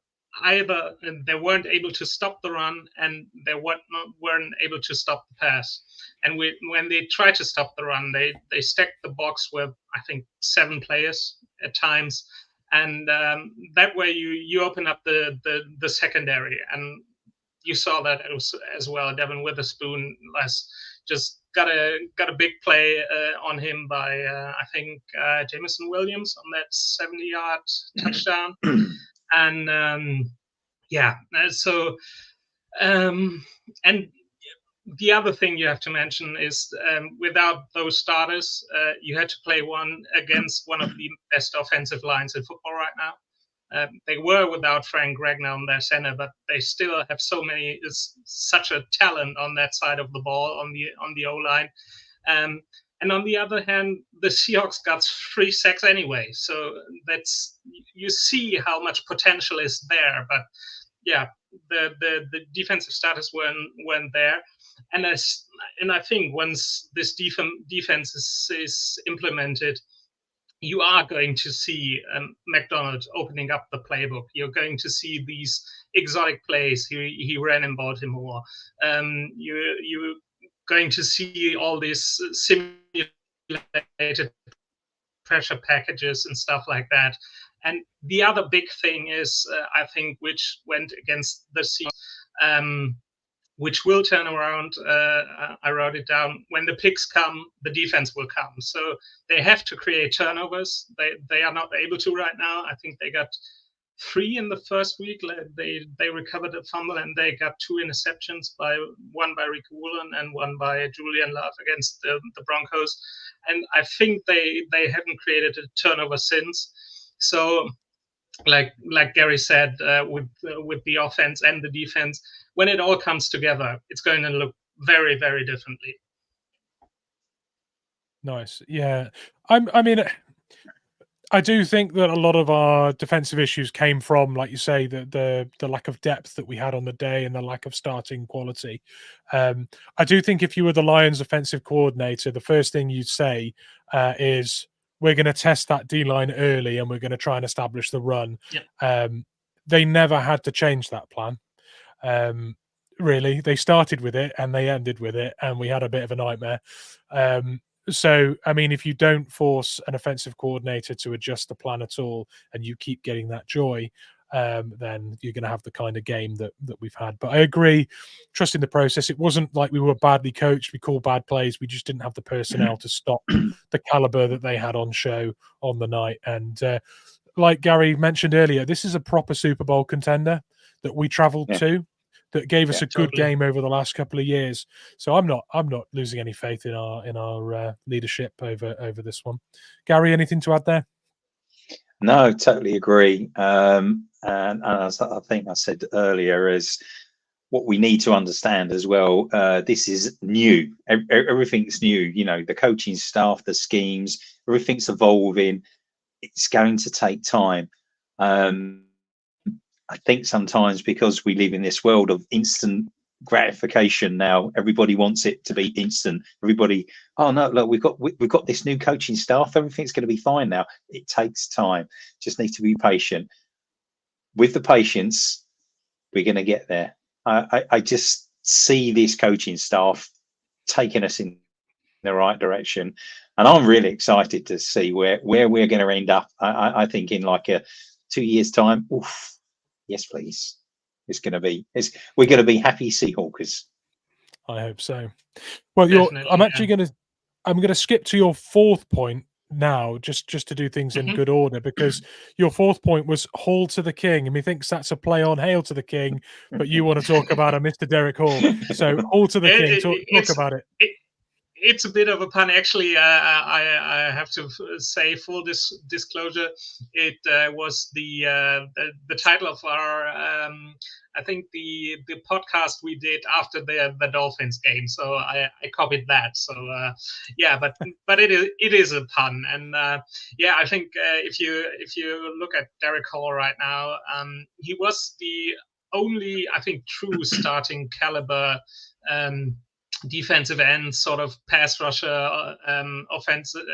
able to stop the run, and they weren't able to stop the pass. And when they tried to stop the run, they stacked the box with, I think, 7 players at times, and that way you open up the secondary. And you saw that as well. Devin Witherspoon just got a big play on him by I think Jameson Williams on that 70-yard touchdown. And and the other thing you have to mention is without those starters, you had to play against one of the best offensive lines in football right now. They were without Frank Ragnar on their center, but they still have such a talent on that side of the ball on the O-line. And on the other hand, the Seahawks got 3 sacks anyway, so you see how much potential is there. But yeah, the defensive status weren't there, and I think once this defense is implemented, you are going to see McDonald opening up the playbook. You're going to see these exotic plays he ran in Baltimore. You're going to see all these simulated pressure packages and stuff like that. And the other big thing is, I think, which went against the Seahawks, which will turn around. I wrote it down. When the picks come, the defense will come. So they have to create turnovers. They are not able to right now. I think they got 3 in the first week. They recovered a fumble, and they got 2 interceptions, one by Rick Woolen and one by Julian Love against the Broncos. And I think they haven't created a turnover since. So like Garry said, with the offense and the defense, when it all comes together, it's going to look very, very differently. Nice. Yeah. I mean, I do think that a lot of our defensive issues came from, like you say, the lack of depth that we had on the day and the lack of starting quality. I do think if you were the Lions offensive coordinator, the first thing you'd say is, we're going to test that D-line early and we're going to try and establish the run. Yeah. They never had to change that plan. Really, they started with it and they ended with it, and we had a bit of a nightmare. So, I mean, if you don't force an offensive coordinator to adjust the plan at all and you keep getting that joy, then you're going to have the kind of game that we've had. But I agree, trusting the process. It wasn't like we were badly coached. We called bad plays. We just didn't have the personnel to stop the caliber that they had on show on the night. And like Garry mentioned earlier, this is a proper Super Bowl contender that we traveled to, that gave us a good game over the last couple of years. So I'm not losing any faith in our leadership over this one. Garry, anything to add there? No, totally agree. And as I think I said earlier, is what we need to understand as well. This is new. Everything's new. You know, the coaching staff, the schemes, everything's evolving. It's going to take time. I think sometimes because we live in this world of instant gratification now, everybody wants it to be instant. Everybody, oh no, look, we've got this new coaching staff, everything's going to be fine now. It takes time. Just need to be patient. With the patience, we're going to get there. I just see this coaching staff taking us in the right direction, and I'm really excited to see where we're going to end up. I think in like a 2 years time, oof, yes please, we're going to be happy Seahawkers. I hope so. Well, I'm going to skip to your 4th point now, just to do things in good order, because your 4th point was Haul to the King, and methinks that's a play on Hail to the King, but you want to talk about a Mr. Derek Hall. So Haul to the King, talk about it. It's a bit of a pun, actually. I have to say, full disclosure, it was the title of our I think the podcast we did after the Dolphins game. So I copied that. So yeah, but it is a pun, and yeah, I think if you look at Derek Hall right now, he was the only, I think, true starting caliber defensive end, sort of pass rusher, offensive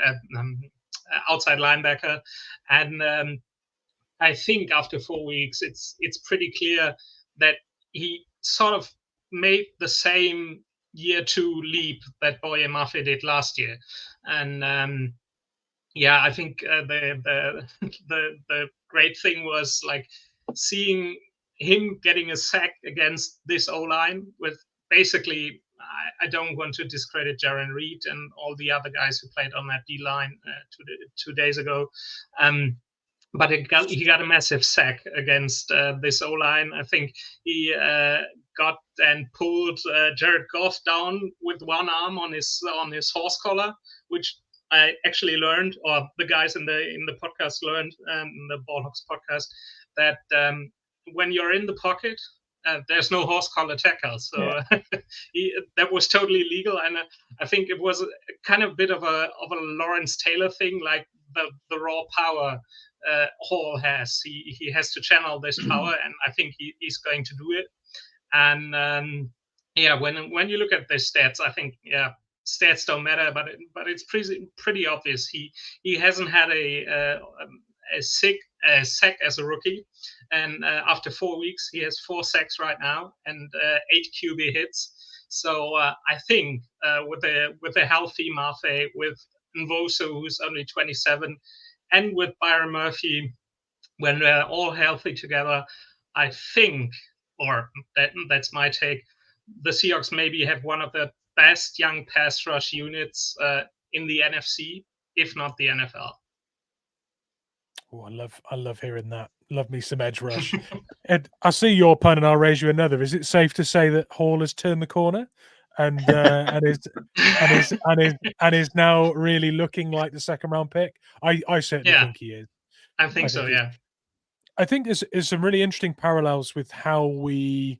outside linebacker, and I think after 4 weeks, it's pretty clear that he sort of made the same year 2 leap that Boye Mafe did last year, and yeah, I think the great thing was like seeing him getting a sack against this O-line with basically. I don't want to discredit Jaron Reed and all the other guys who played on that D-line 2 days ago. But he got a massive sack against this O-line. I think he got and pulled Jared Goff down with one arm on his horse collar, which I actually learned, or the guys in the podcast learned, in the Ballhawks podcast, that when you're in the pocket, there's no horse collar tackle. So that was totally legal, and I think it was a kind of bit of a Lawrence Taylor thing, like the raw power Hall has. He has to channel this power, and I think he's going to do it. And when you look at the stats, I think stats don't matter, but it's pretty obvious. He hasn't had a sack as a rookie, and after 4 weeks he has 4 sacks right now and 8 QB hits. So I think with a healthy Mafe, with Nvosu, who's only 27, and with Byron Murphy, when they're all healthy together, I think, or that's my take, the Seahawks maybe have one of the best young pass rush units in the NFC, if not the NFL. Oh, I love hearing that. Love me some edge rush. Ed, I see your pun and I'll raise you another. Is it safe to say that Hall has turned the corner and is now really looking like the second round pick? I certainly think he is. I think so. Yeah. I think there's some really interesting parallels with how we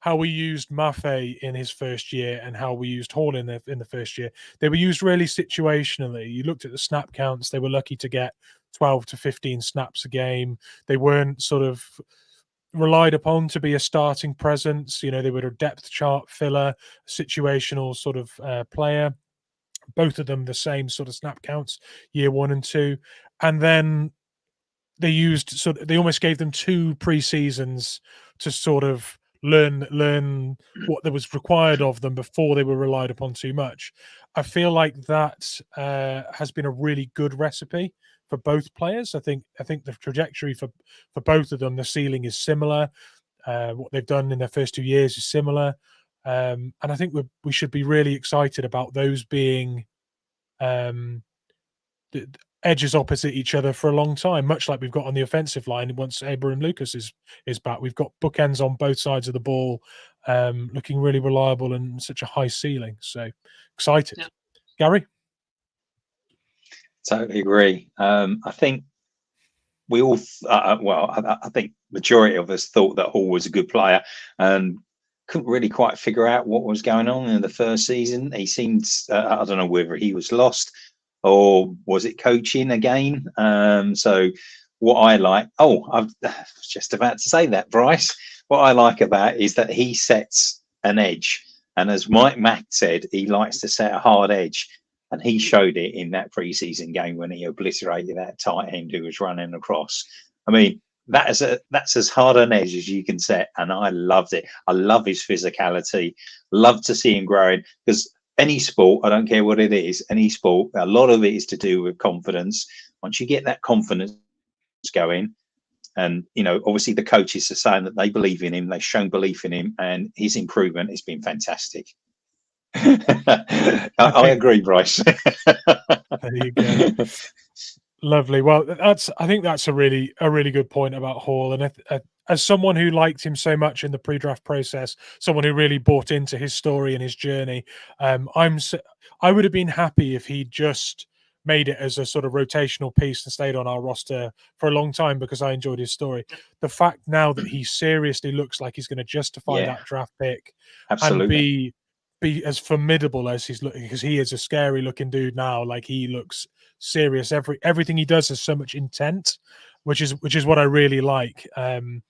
used Mafe in his first year and how we used Hall in the first year. They were used really situationally. You looked at the snap counts; they were lucky to get 12 to 15 snaps a game. They weren't sort of relied upon to be a starting presence. You know, they were a depth chart filler, situational sort of player. Both of them the same sort of snap counts, year 1 and 2, and then they almost gave them 2 pre-seasons to sort of learn what there was required of them before they were relied upon too much. I feel like that has been a really good recipe for both players. I think the trajectory for both of them, the ceiling is similar. What they've done in their first 2 years is similar, and I think we should be really excited about those being the edges opposite each other for a long time, much like we've got on the offensive line. Once Abraham Lucas is back, we've got bookends on both sides of the ball, looking really reliable and such a high ceiling. So excited. Yeah. Garry? Totally agree. I think we all, I think majority of us thought that Hall was a good player and couldn't really quite figure out what was going on in the first season. He seemed, I don't know whether he was lost or was it coaching again. So what I like, I was just about to say that, Bryce. What I like about it is that he sets an edge. And as Mike Mack said, he likes to set a hard edge. And he showed it in that preseason game when he obliterated that tight end who was running across. I mean, that's as hard an edge as you can set. And I loved it. I love his physicality. Love to see him growing, because any sport, I don't care what it is, any sport, a lot of it is to do with confidence. Once you get that confidence going, and, you know, obviously the coaches are saying that they believe in him, they've shown belief in him, and his improvement has been fantastic. I agree, Bryce. There you go. Lovely. Well, I think that's a really good point about Hall. And as someone who liked him so much in the pre-draft process, someone who really bought into his story and his journey, I would have been happy if he just made it as a sort of rotational piece and stayed on our roster for a long time, because I enjoyed his story. The fact now that he seriously looks like he's going to justify that draft pick, absolutely, and be as formidable as he's looking, because he is a scary looking dude now. Like, he looks serious. Everything he does has so much intent, which is what I really like. And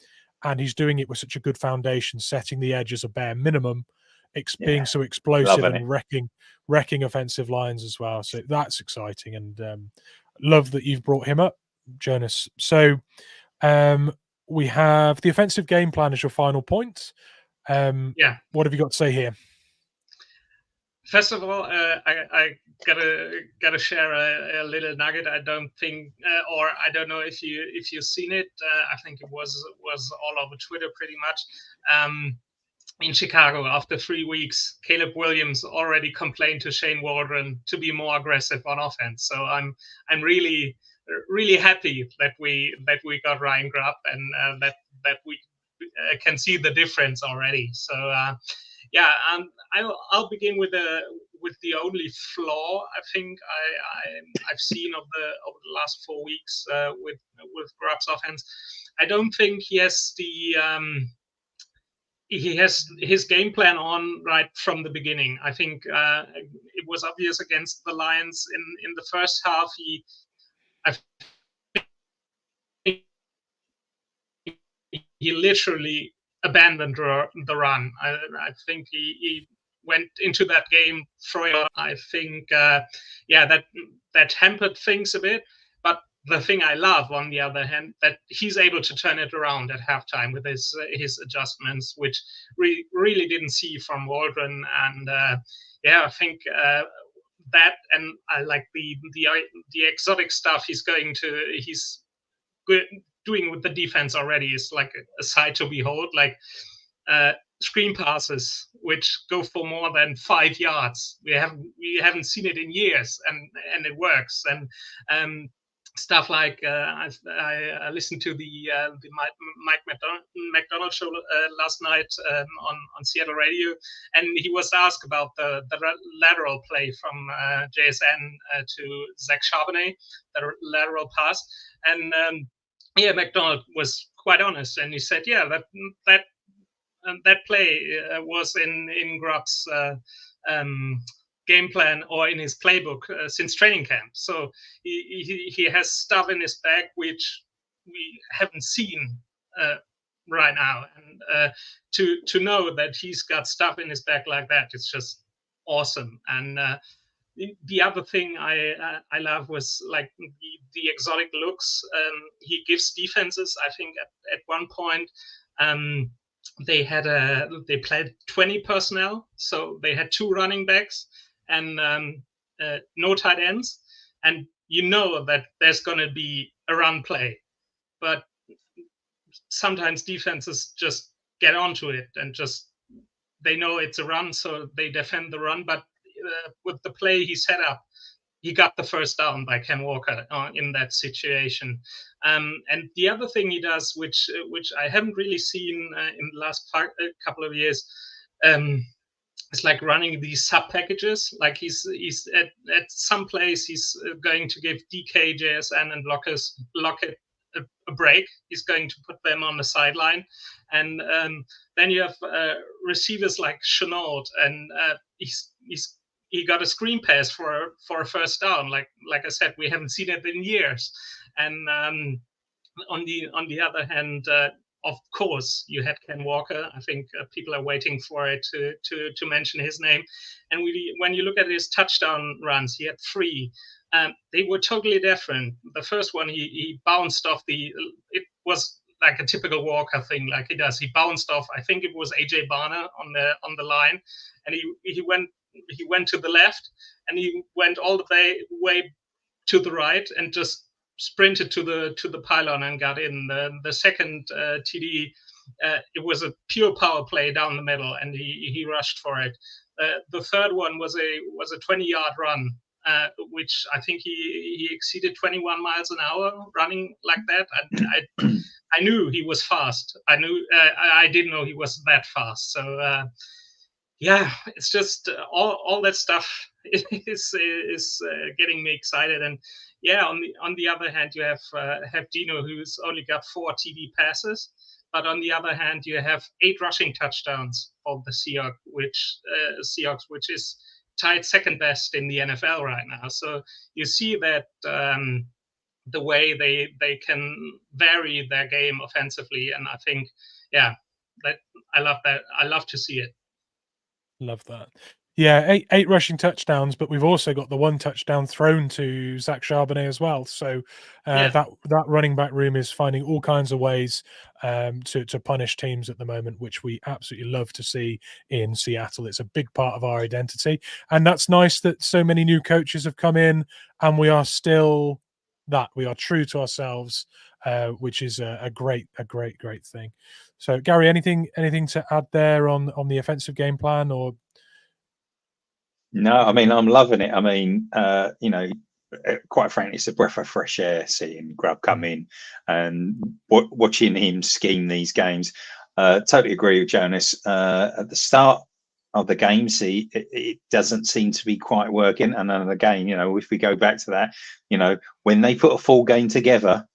he's doing it with such a good foundation, setting the edge as a bare minimum, being so explosive and wrecking offensive lines as well. So that's exciting, and love that you've brought him up, Jonas. So we have the offensive game plan as your final point. What have you got to say here? First of all, I gotta share a little nugget. I don't think, or I don't know if you've seen it. I think it was all over Twitter pretty much. In Chicago, after 3 weeks, Caleb Williams already complained to Shane Waldron to be more aggressive on offense. So I'm really happy that we got Ryan Grubb, and that we can see the difference already. So. I'll begin with with the only flaw I think I've seen over the last 4 weeks with Grubb's offense. I don't think he has his game plan on right from the beginning. I think it was obvious against the Lions in the first half. I think he literally abandoned the run. I think he went into that game throwing. I think that hampered things a bit. But the thing I love, on the other hand, that he's able to turn it around at halftime with his adjustments, which we really didn't see from Waldron. And I think that, and I like the exotic stuff he's doing with the defense already is like a sight to behold. Like screen passes which go for more than 5 yards. We haven't seen it in years, and it works. And stuff like I listened to the Mike McDonald show last night on Seattle radio, and he was asked about the lateral play from JSN to Zach Charbonnet, the lateral pass, and McDonald was quite honest, and he said, that play was in Grubb's game plan or in his playbook since training camp. So he has stuff in his bag which we haven't seen right now, and to know that he's got stuff in his bag like that, it's just awesome. And the other thing I love was like the exotic looks he gives defenses. I think at one point they played 20 personnel, so they had 2 running backs and no tight ends, and you know that there's going to be a run play, but sometimes defenses just get onto it and just they know it's a run, so they defend the run. But with the play he set up, he got the first down by Ken Walker in that situation. And the other thing he does, which I haven't really seen in the last couple of years, is like running these sub packages. Like he's at some place he's going to give DK, JSN, and Lockett a break. He's going to put them on the sideline, and then you have receivers like Chenault, and he got a screen pass for a first down. Like I said, we haven't seen it in years. And on the other hand, of course, you had Ken Walker. I think people are waiting for it to mention his name. And when you look at his touchdown runs, he had 3. They were totally different. The first one, he bounced off it was like a typical Walker thing, like he does. He bounced off, I think it was AJ Barner on the line, and he went to the left, and he went all the way to the right and just sprinted to the pylon and got in. The second TD, it was a pure power play down the middle, and he rushed for it. The third one was a 20-yard run, which I think he exceeded 21 miles an hour running like that. I knew he was fast. I didn't know he was that fast. So it's just all that stuff is getting me excited. And on the other hand, you have Dino, who's only got 4 TD passes, but on the other hand, you have 8 rushing touchdowns for the Seahawks, which is tied second best in the NFL right now. So you see that the way they can vary their game offensively, and I think that I love that. I love to see it. Love that. Yeah, eight rushing touchdowns, but we've also got the 1 touchdown thrown to Zach Charbonnet as well. So that running back room is finding all kinds of ways to punish teams at the moment, which we absolutely love to see in Seattle. It's a big part of our identity, and that's nice that so many new coaches have come in, and we are still we are true to ourselves, which is a great thing. So, Garry, anything to add there on the offensive game plan? Or no, I mean, I'm loving it. I mean, quite frankly, it's a breath of fresh air seeing Grubb come in and watching him scheme these games. Totally agree with Jonas. At the start, other games, it doesn't seem to be quite working. And then again, if we go back to that, when they put a full game together,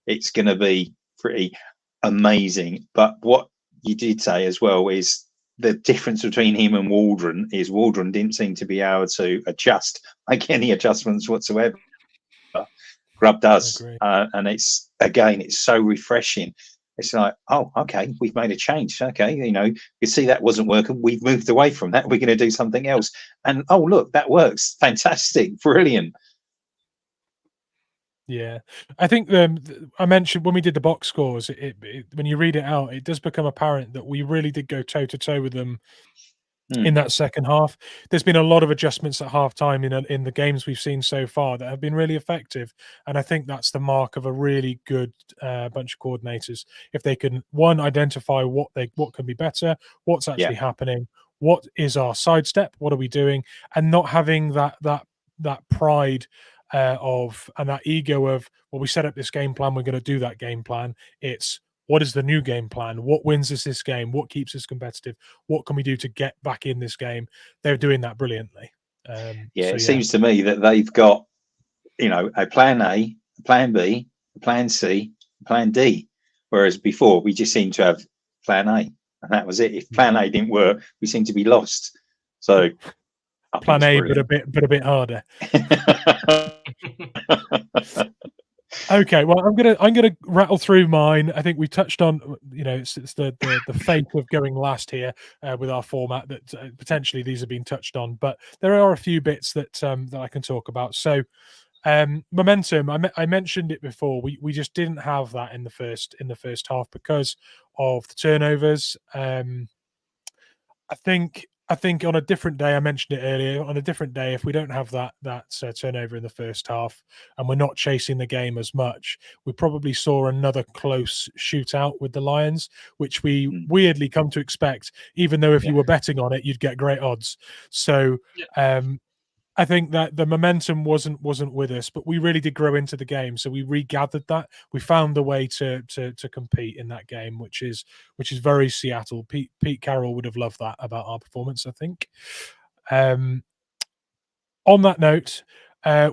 it's going to be pretty amazing. But what you did say as well is the difference between him and Waldron is Waldron didn't seem to be able to make any adjustments whatsoever. Grubb does, and it's so refreshing. It's like, oh, okay, we've made a change. Okay, you see that wasn't working. We've moved away from that. We're going to do something else. And oh, look, that works. Fantastic, brilliant. Yeah, I think I mentioned when we did the box scores, when you read it out, it does become apparent that we really did go toe to toe with them in that second half. There's been a lot of adjustments at half time in the games we've seen so far that have been really effective, and I think that's the mark of a really good bunch of coordinators. If they can, one, identify what can be better, what's actually happening, what is our sidestep, what are we doing, and not having that pride and that ego of, well, we set up this game plan, we're going to do that game plan. It's, what is the new game plan? What wins us this game? What keeps us competitive? What can we do to get back in this game? They're doing that brilliantly. It seems to me that they've got, a plan A, a plan B, a plan C, a plan D, whereas before we just seemed to have plan A, and that was it. If plan A didn't work, we seemed to be lost. So plan A, but a bit harder. Okay, well, I'm gonna rattle through mine. I think we touched on, it's the fate of going last here with our format, that potentially these have been touched on, but there are a few bits that I can talk about. So, momentum. I mentioned it before. We just didn't have that in the first half because of the turnovers. I think on a different day, I mentioned it earlier, on a different day, if we don't have that turnover in the first half and we're not chasing the game as much, we probably saw another close shootout with the Lions, which we weirdly come to expect, even though if you were betting on it, you'd get great odds. So I think that the momentum wasn't with us, but we really did grow into the game. So we regathered that. We found a way to compete in that game, which is very Seattle. Pete Carroll would have loved that about our performance, I think. On that note,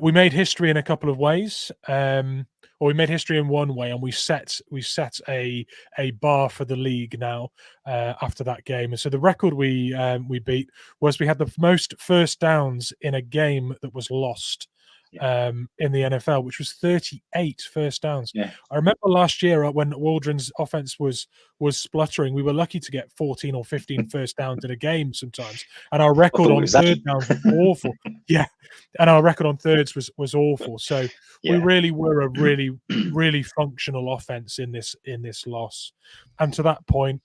we made history in a couple of ways. Or we made history in one way, and we set a bar for the league now after that game. And so the record we beat was we had the most first downs in a game that was lost in the NFL, which was 38 first downs. I remember last year when Waldron's offense was spluttering, we were lucky to get 14 or 15 first downs in a game sometimes, and our record on third downs was awful. And our record on thirds was awful. So we really were a really functional offense in this loss. And to that point,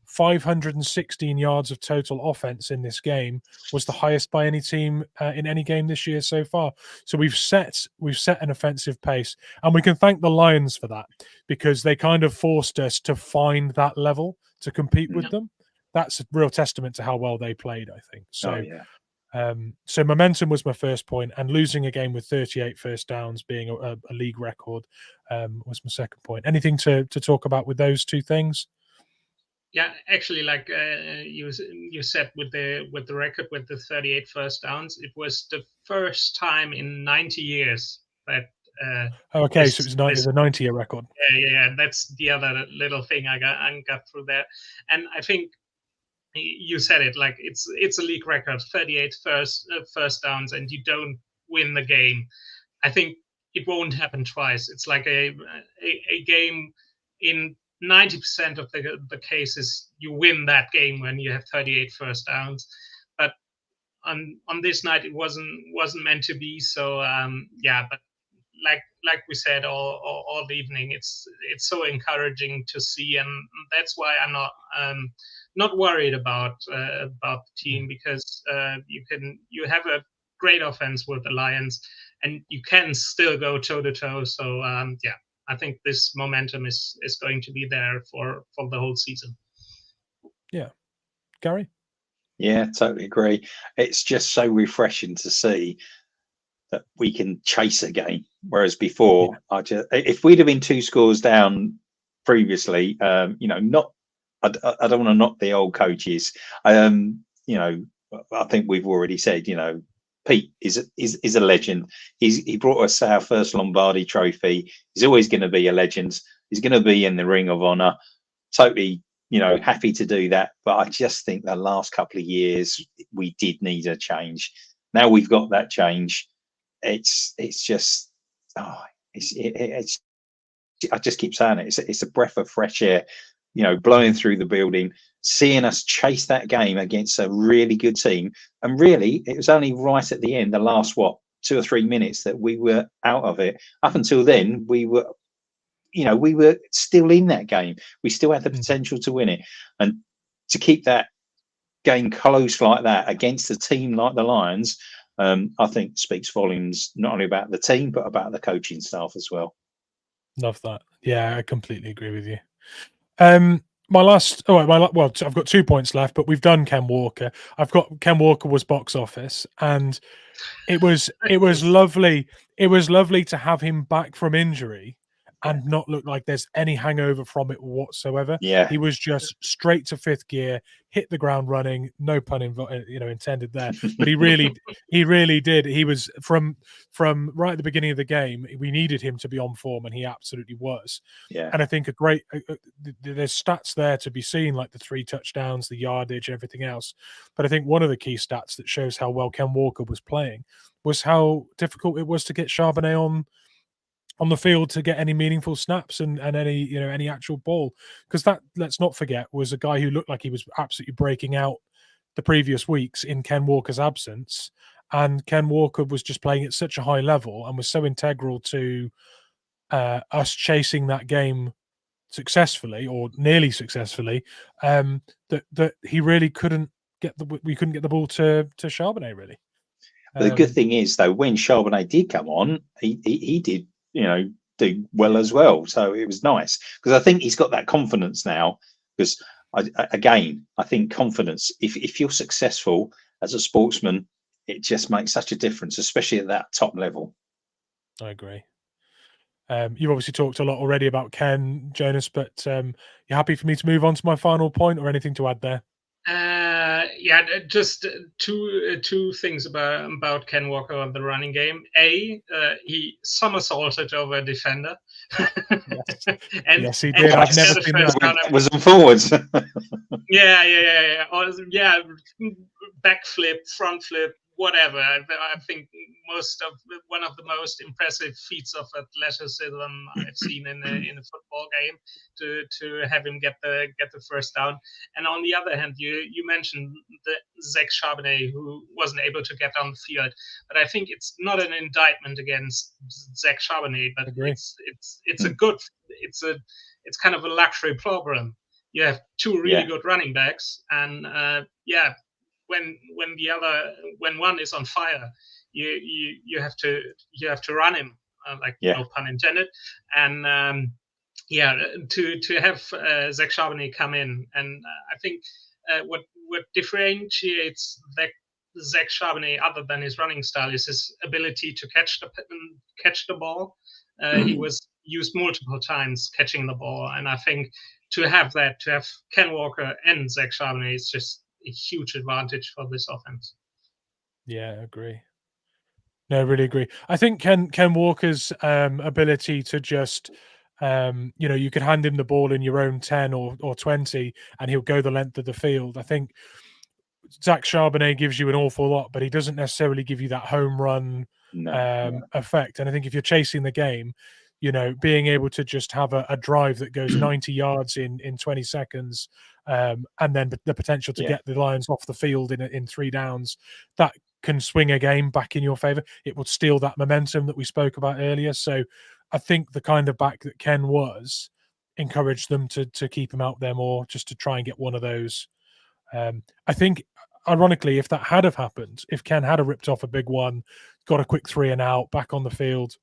516 yards of total offense in this game was the highest by any team in any game this year so far. So we've set an offensive pace, and we can thank the Lions for that, because they kind of forced us to find that level to compete with them. That's a real testament to how well they played, I think. So so momentum was my first point, and losing a game with 38 first downs being a league record was my second point. Anything to talk about with those two things? Yeah, actually, like you said, with the record with the 38 first downs, it was the first time in 90 years that. So it was a 90-year record. Yeah, that's the other little thing I got through there, and I think you said it, like it's a league record, 38 first downs, and you don't win the game. I think it won't happen twice. It's like a game in 90% of the cases, you win that game when you have 38 first downs. But on this night, it wasn't meant to be. So but like we said all evening, it's so encouraging to see, and that's why I'm not worried about the team, because you have a great offense with the Lions, and you can still go toe to toe. So I think this momentum is going to be there for the whole season. Yeah. Garry? Yeah, totally agree. It's just so refreshing to see that we can chase a game. Whereas before, if we'd have been 2 scores down previously, I don't want to knock the old coaches. I think we've already said, Pete is a legend. He brought us our first Lombardi trophy. He's always going to be a legend. He's going to be in the Ring of Honor. Totally, happy to do that. But I just think the last couple of years we did need a change. Now we've got that change. It's just, it's. I just keep saying it. It's a breath of fresh air, blowing through the building, seeing us chase that game against a really good team. And really, it was only right at the end, the last 2 or 3 minutes, that we were out of it. Up until then, we were still in that game. We still had the potential to win it, and to keep that game close like that against a team like the Lions, I think speaks volumes not only about the team but about the coaching staff as well. Love that. Yeah, I completely agree with you. I've got 2 points left, but we've done Ken Walker. I've got Ken Walker was box office, and it was lovely. It was lovely to have him back from injury and not look like there's any hangover from it whatsoever. Yeah, he was just straight to fifth gear, hit the ground running. No pun intended there, but he really did. He was from right at the beginning of the game. We needed him to be on form, and he absolutely was. Yeah, and I think there's stats there to be seen, like the 3 touchdowns, the yardage, and everything else. But I think one of the key stats that shows how well Ken Walker was playing was how difficult it was to get Charbonnet on the field to get any meaningful snaps and any actual ball, because that, let's not forget, was a guy who looked like he was absolutely breaking out the previous weeks in Ken Walker's absence, and Ken Walker was just playing at such a high level and was so integral to us chasing that game successfully, or nearly successfully, that he really couldn't get the ball to Charbonnet, really. But the good thing is, though, when Charbonnet did come on, he did do well as well. So it was nice, because I think he's got that confidence now. Because I think confidence, if you're successful as a sportsman, it just makes such a difference, especially at that top level. I agree. You've obviously talked a lot already about Ken, Jonas, but you're happy for me to move on to my final point, or anything to add there? Just two things about Ken Walker on the running game. He somersaulted over a defender. Yes, he did. I've never seen that. Was on forwards. Yeah. Backflip, front flip, whatever. I think one of the most impressive feats of athleticism I've seen in a football game, to have him get the first down. And on the other hand, you mentioned Zach Charbonnet, who wasn't able to get on the field, but I think it's not an indictment against Zach Charbonnet, but it's kind of a luxury problem. You have 2 really good running backs, and when one is on fire, you have to run him, no pun intended. And to have Zach Charbonnet come in, and I think what differentiates Zach Charbonnet, other than his running style, is his ability to catch the ball. He was used multiple times catching the ball, and I think to have Ken Walker and Zach Charbonnet is just a huge advantage for this offense. Yeah, I agree. No, I really agree. I think Ken Walker's ability to just, you could hand him the ball in your own 10 or 20 and he'll go the length of the field. I think Zach Charbonnet gives you an awful lot, but he doesn't necessarily give you that home run effect. And I think if you're chasing the game, being able to just have a drive that goes 90 yards in 20 seconds, and then the potential to get the Lions off the field in 3 downs, that can swing a game back in your favor. It will steal that momentum that we spoke about earlier. So I think the kind of back that Ken was encouraged them to keep him out there more, just to try and get one of those. I think, ironically, if that had have happened, if Ken had have ripped off a big one, got a quick 3 and out, back on the field,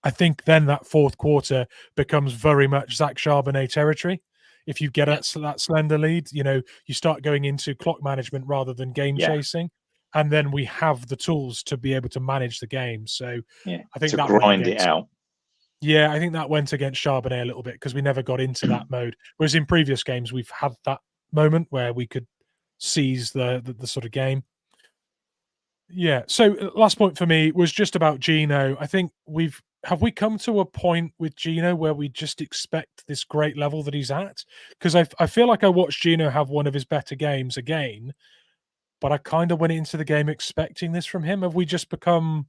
I think then that fourth quarter becomes very much Zach Charbonnet territory. If you get that slender lead, you start going into clock management rather than game chasing. And then we have the tools to be able to manage the game. So I think that grind it out. Yeah, I think that went against Charbonnet a little bit, because we never got into that mode. Whereas in previous games, we've had that moment where we could sees the sort of game. Yeah. So last point for me was just about Gino. I think have we come to a point with Gino where we just expect this great level that he's at? Because I feel like I watched Gino have one of his better games again, but I kind of went into the game expecting this from him. Have we just become?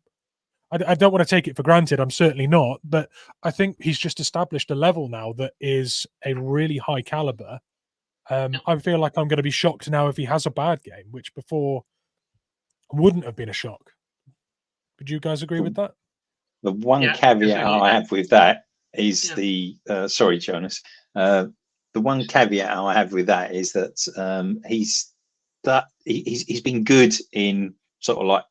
I don't want to take it for granted. I'm certainly not, but I think he's just established a level now that is a really high caliber. I feel like I'm going to be shocked now if he has a bad game, which before wouldn't have been a shock. Would you guys agree with that? The one caveat I have with that is sorry, Jonas. The one caveat I have with that is that he's been good in sort of like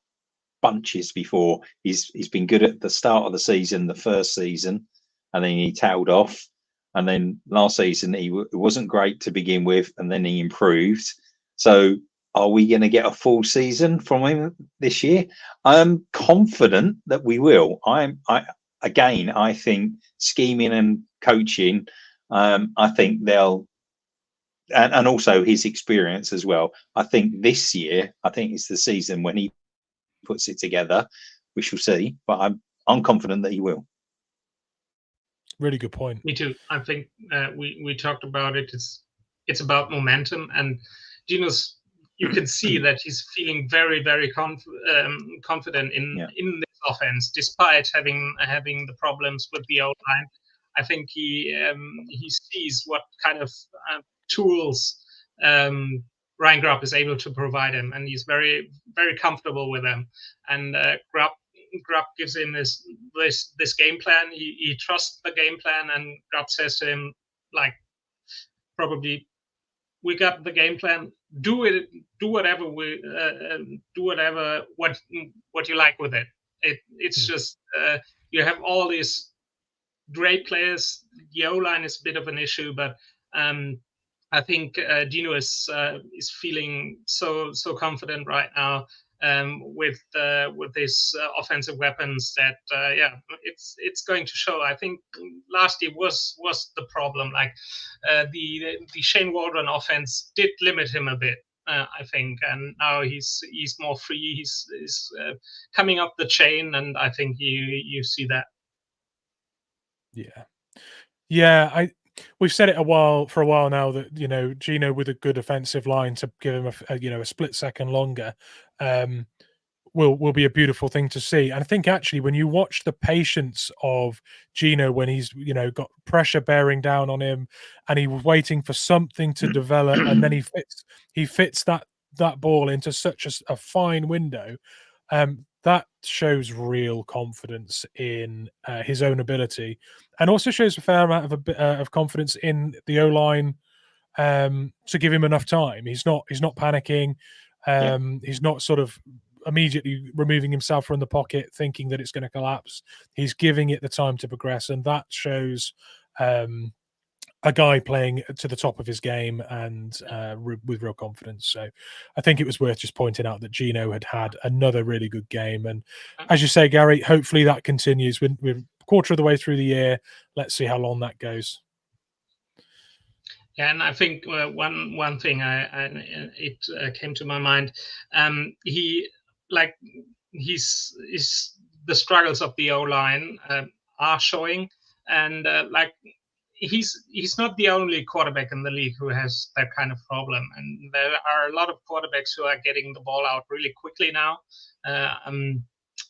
bunches before. He's been good at the start of the season, the first season, and then he tailed off. And then last season he wasn't great to begin with, and then he improved. So are we going to get a full season from him this year? I'm confident that we will. I think scheming and coaching, I think they'll, and also his experience as well. I think this year, I think it's the season when he puts it together. We shall see, but I'm confident that he will. Really good point. Me too. I think we talked about it. It's about momentum, and Gino's. You can see that he's feeling very, very confident in this offense, despite having the problems with the O-line. I think he sees what kind of tools Ryan Grubb is able to provide him, and he's very, very comfortable with them. And Grubb gives him this game plan. He trusts the game plan, and Grubb says to him, like, probably, we got the game plan. Do it. Do whatever what you like with it. It's just you have all these great players. The O-line is a bit of an issue, but I think Gino is feeling so confident right now with his offensive weapons that it's going to show. I think last year was the problem. Like the Shane Waldron offense did limit him a bit. I think, and now he's more free. He's coming up the chain, and I think you see that. Yeah. We've said it for a while now that Gino with a good offensive line to give him a split second longer will be a beautiful thing to see. And I think actually when you watch the patience of Gino when he's got pressure bearing down on him and he was waiting for something to develop and then he fits that ball into such a fine window, that shows real confidence in his own ability, and also shows a fair amount of confidence in the O-line to give him enough time. He's not panicking. He's not sort of immediately removing himself from the pocket thinking that it's going to collapse. He's giving it the time to progress, and that shows a guy playing to the top of his game and with real confidence. So I think it was worth just pointing out that Gino had another really good game. And as you say, Garry, hopefully that continues. We're a quarter of the way through the year. Let's see how long that goes. Yeah, and I think one thing it came to my mind. He's the struggles of the O-line are showing, and he's not the only quarterback in the league who has that kind of problem. And there are a lot of quarterbacks who are getting the ball out really quickly now. And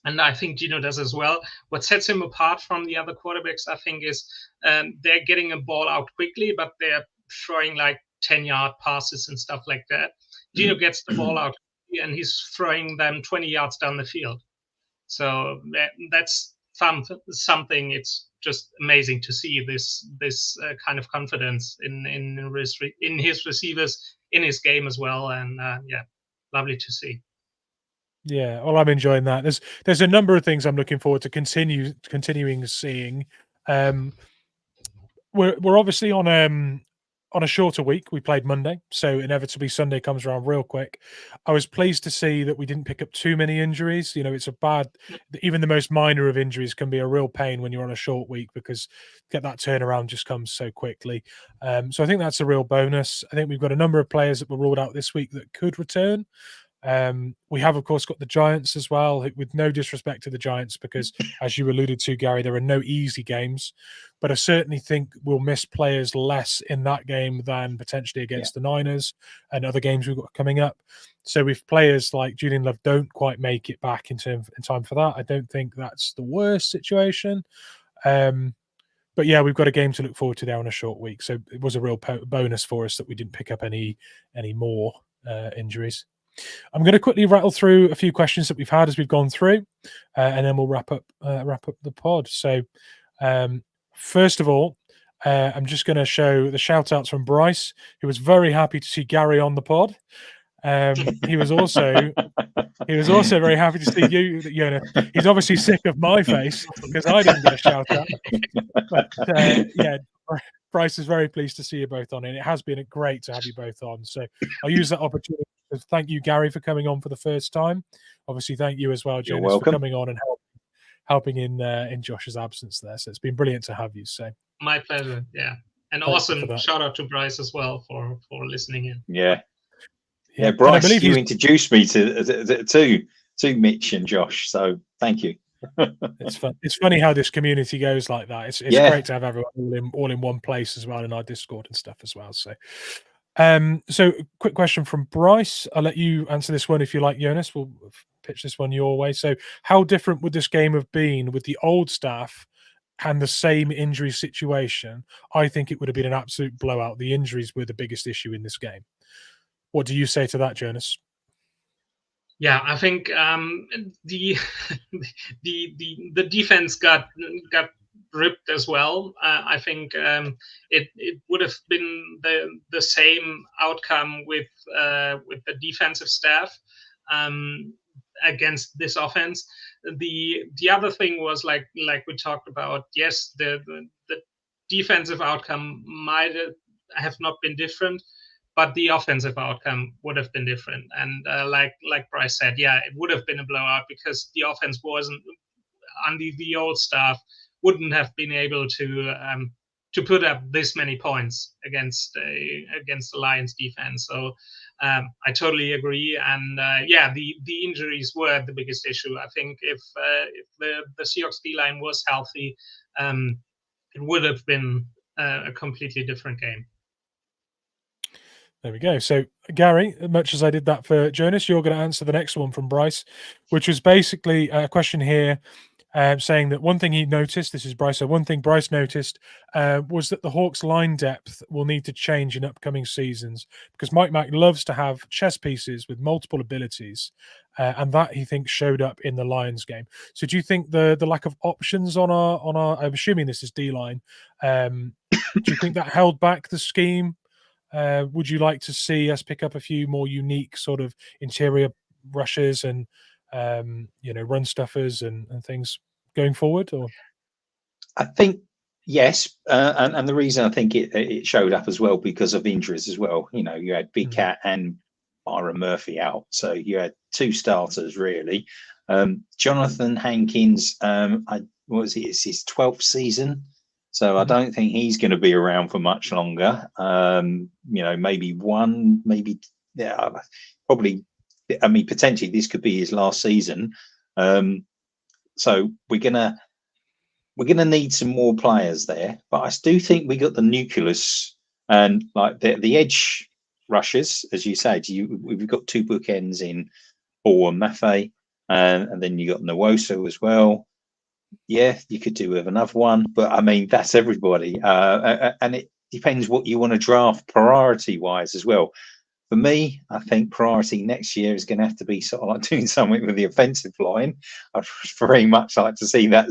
I think Gino does as well. What sets him apart from the other quarterbacks, I think, is they're getting a ball out quickly, but they're throwing like 10-yard passes and stuff like that. Gino gets the ball out and he's throwing them 20 yards down the field. So that's something. It's just amazing to see this kind of confidence in his receivers, in his game as well. And lovely to see. Yeah, well, I'm enjoying that. There's a number of things I'm looking forward to continuing seeing. We're obviously on on a shorter week. We played Monday, so inevitably Sunday comes around real quick. I was pleased to see that we didn't pick up too many injuries. It's a bad, even the most minor of injuries can be a real pain when you're on a short week, because get that turnaround just comes so quickly. So I think that's a real bonus. I think we've got a number of players that were ruled out this week that could return. We have, of course, got the Giants as well, with no disrespect to the Giants, because as you alluded to, Garry, there are no easy games, but I certainly think we'll miss players less in that game than potentially against the Niners and other games we've got coming up. So if players like Julian Love don't quite make it back in time for that, I don't think that's the worst situation. But yeah, we've got a game to look forward to there on a short week. So it was a real bonus for us that we didn't pick up any more injuries. I'm going to quickly rattle through a few questions that we've had as we've gone through, and then we'll wrap up the pod. So, first of all, I'm just going to show the shout outs from Bryce, who was very happy to see Garry on the pod. He was also very happy to see you, Jonas. He's obviously sick of my face because I didn't get a shout out. But yeah, Bryce is very pleased to see you both on, and it has been great to have you both on. So I'll use that opportunity to thank you, Garry, for coming on for the first time. Obviously, thank you as well, Jonas, for coming on and helping in Josh's absence there. So it's been brilliant to have you. So my pleasure. Yeah, and awesome shout out to Bryce as well for listening in. Yeah, Bryce, you introduced me to Mitch and Josh, so thank you. It's fun. It's funny how this community goes like that. It's great to have everyone all in one place as well in our Discord and stuff as well. So, so quick question from Bryce. I'll let you answer this one if you like, Jonas. We'll pitch this one your way. So, how different would this game have been with the old staff and the same injury situation? I think it would have been an absolute blowout. The injuries were the biggest issue in this game. What do you say to that, Jonas? Yeah, I think the defense got ripped as well. I think it would have been the same outcome with the defensive staff against this offense. The other thing was like we talked about. Yes, the defensive outcome might have not been different, but the offensive outcome would have been different. And like Bryce said, yeah, it would have been a blowout because the offense wasn't under the old staff, wouldn't have been able to put up this many points against the Lions defense. So I totally agree. And yeah, the injuries were the biggest issue. I think if the Seahawks D-line was healthy, it would have been a completely different game. There we go. So, Garry, much as I did that for Jonas, you're going to answer the next one from Bryce, which was basically a question here saying that one thing he noticed, this is Bryce, so one thing Bryce noticed was that the Hawks line depth will need to change in upcoming seasons because Mike Mack loves to have chess pieces with multiple abilities, and that he thinks showed up in the Lions game. So do you think the lack of options on our I'm assuming this is D-line, do you think that held back the scheme? Would you like to see us pick up a few more unique sort of interior rushers and run stuffers and things going forward? Or I think yes, and the reason I think it showed up as well because of injuries as well. You had Big Cat and Byron Murphy out, so you had two starters really. Jonathan Hankins, it's his 12th season. So I don't think he's going to be around for much longer. Maybe probably. I mean, potentially this could be his last season. So we're gonna need some more players there. But I do think we got the nucleus and like the edge rushers, as you said. We've got two bookends in Ball and Maffei, and then you got Nwosu as well. Yeah, you could do with another one, but I mean that's everybody, and it depends what you want to draft priority-wise as well. For me, I think priority next year is going to have to be sort of like doing something with the offensive line. I'd very much like to see that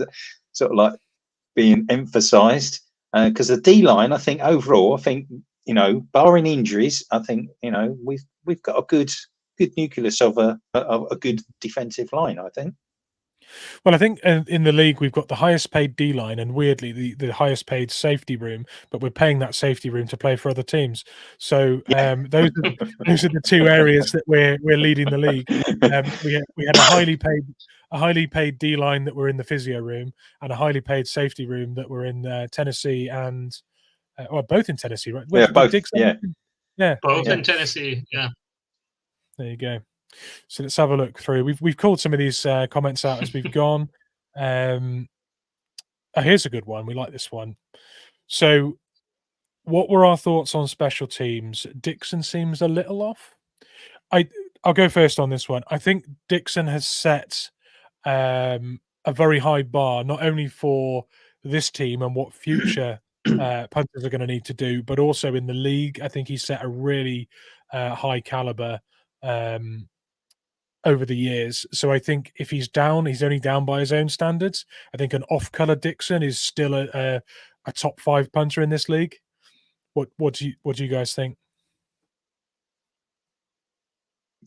sort of like being emphasised because the D line, I think overall, barring injuries, I think we've got a good nucleus of a good defensive line. I think. Well, I think in the league we've got the highest paid D line and weirdly the highest paid safety room, but we're paying that safety room to play for other teams. So those are the two areas that we're leading the league. We had a highly paid D line that were in the physio room and a highly paid safety room that were in Tennessee and both in Tennessee, right? Yeah, both. Yeah, both in Tennessee. Yeah. There you go. So let's have a look through. We've called some of these comments out as we've gone. Here's a good one. We like this one. So, what were our thoughts on special teams? Dixon seems a little off. I'll go first on this one. I think Dixon has set a very high bar, not only for this team and what future punters are going to need to do, but also in the league. I think he's set a really high caliber over the years. So I think if he's down, he's only down by his own standards. I think an off-color Dixon is still a top 5 punter in this league. What do you guys think?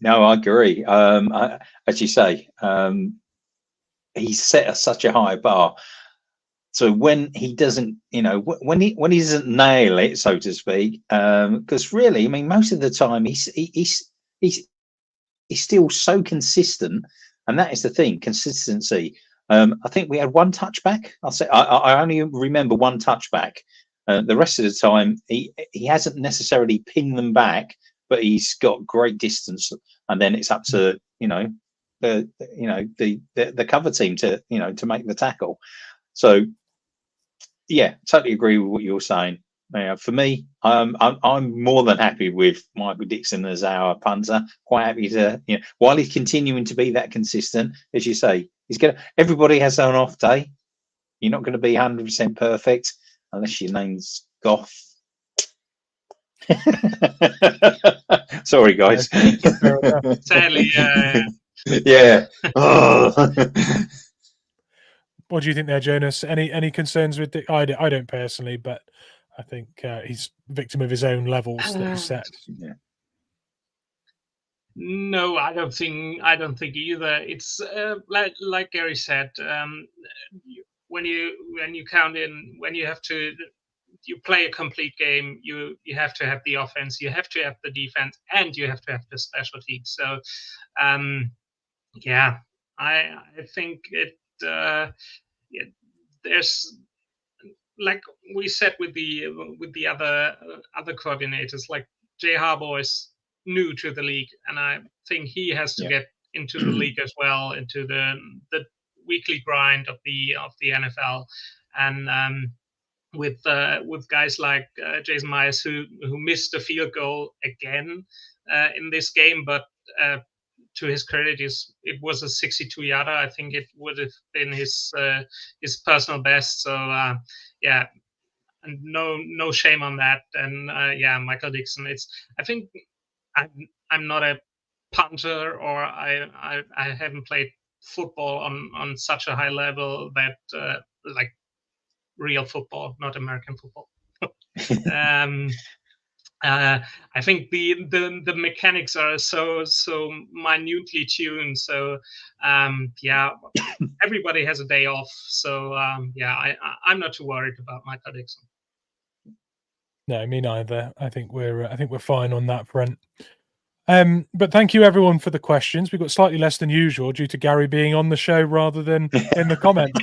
No, I agree. As you say, he's set such a high bar. So when he doesn't, when he doesn't nail it, so to speak, because really, I mean, most of the time he's still so consistent, and that is the thing, consistency. I think we had one touchback. I only remember one touchback. The rest of the time, he hasn't necessarily pinned them back, but he's got great distance, and then it's up to the cover team to make the tackle. So yeah, totally agree with what you're saying. For me, I'm more than happy with Michael Dixon as our punter. Quite happy to, while he's continuing to be that consistent, as you say, everybody has an off day. You're not going to be 100% perfect unless your name's Goff. Sorry, guys. Sadly, yeah. What do you think there, Jonas? Any concerns with Dick? I don't personally, but I think he's victim of his own levels that he set. Yeah. No, I don't think either. It's like Garry said, when you count in, when you have to play a complete game, you have to have the offense, you have to have the defense, and you have to have the special teams. So yeah, I think there's, like we said with the other coordinators, like Jay Harbaugh is new to the league, and I think he has to get into the league as well, into the weekly grind of the NFL, and with guys like Jason Myers who missed the field goal again in this game, but to his credit, it was a 62-yarder. I think it would have been his personal best. So yeah, and no shame on that. And yeah, Michael Dixon. I think I'm not a punter, or I haven't played football on such a high level that like real football, not American football. I think the mechanics are so minutely tuned. So yeah, everybody has a day off. So yeah, I'm not too worried about Michael Dixon. No, me neither. I think we're fine on that front. But thank you everyone for the questions. We've got slightly less than usual due to Garry being on the show rather than in the comments.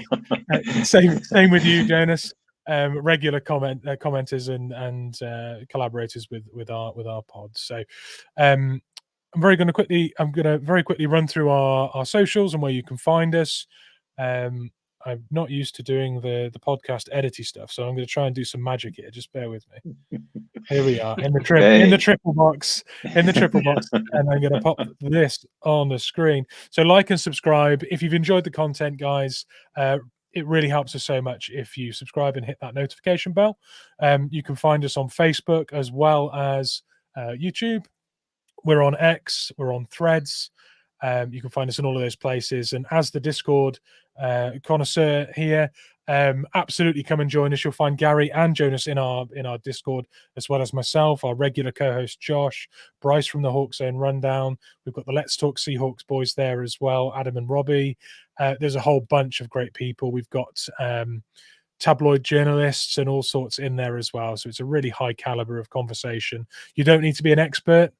Same with you, Jonas. Regular commenters and collaborators with our pods. So I'm very quickly run through our socials and where you can find us. I'm not used to doing the podcast editing stuff, so I'm going to try and do some magic here. Just bear with me. Here we are in the triple box, and I'm going to pop this on the screen. So like and subscribe if you've enjoyed the content, guys. It really helps us so much if you subscribe and hit that notification bell. You can find us on Facebook as well as YouTube. We're on X. We're on Threads. You can find us in all of those places. And as the Discord connoisseur here, absolutely come and join us. You'll find Garry and Jonas in our Discord, as well as myself, our regular co-host Josh, Bryce from the Hawk Zone Rundown. We've got the Let's Talk Seahawks boys there as well, Adam and Robbie. There's a whole bunch of great people. We've got tabloid journalists and all sorts in there as well. So it's a really high caliber of conversation. You don't need to be an expert.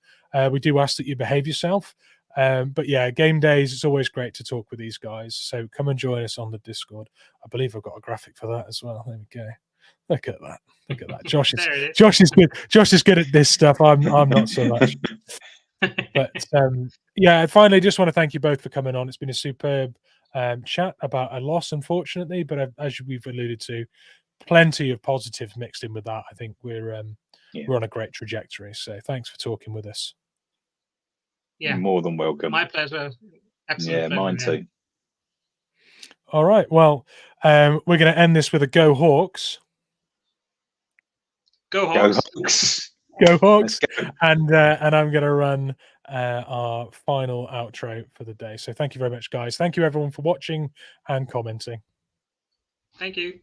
We do ask that you behave yourself. But yeah, game days, it's always great to talk with these guys. So come and join us on the Discord. I believe I've got a graphic for that as well. There we go. Look at that. Look at that. Josh is good. Josh is good at this stuff. I'm not so much. But yeah, finally, just want to thank you both for coming on. It's been a superb chat about a loss, unfortunately, but as we've alluded to, plenty of positives mixed in with that. I think we're on a great trajectory. So thanks for talking with us. Yeah, more than welcome. My pleasure. Absolutely. Yeah, mine too. All right. Well, we're going to end this with a Go Hawks. Go Hawks. Go Hawks. Go Hawks. Go. And I'm going to run our final outro for the day. So thank you very much, guys. Thank you, everyone, for watching and commenting. Thank you.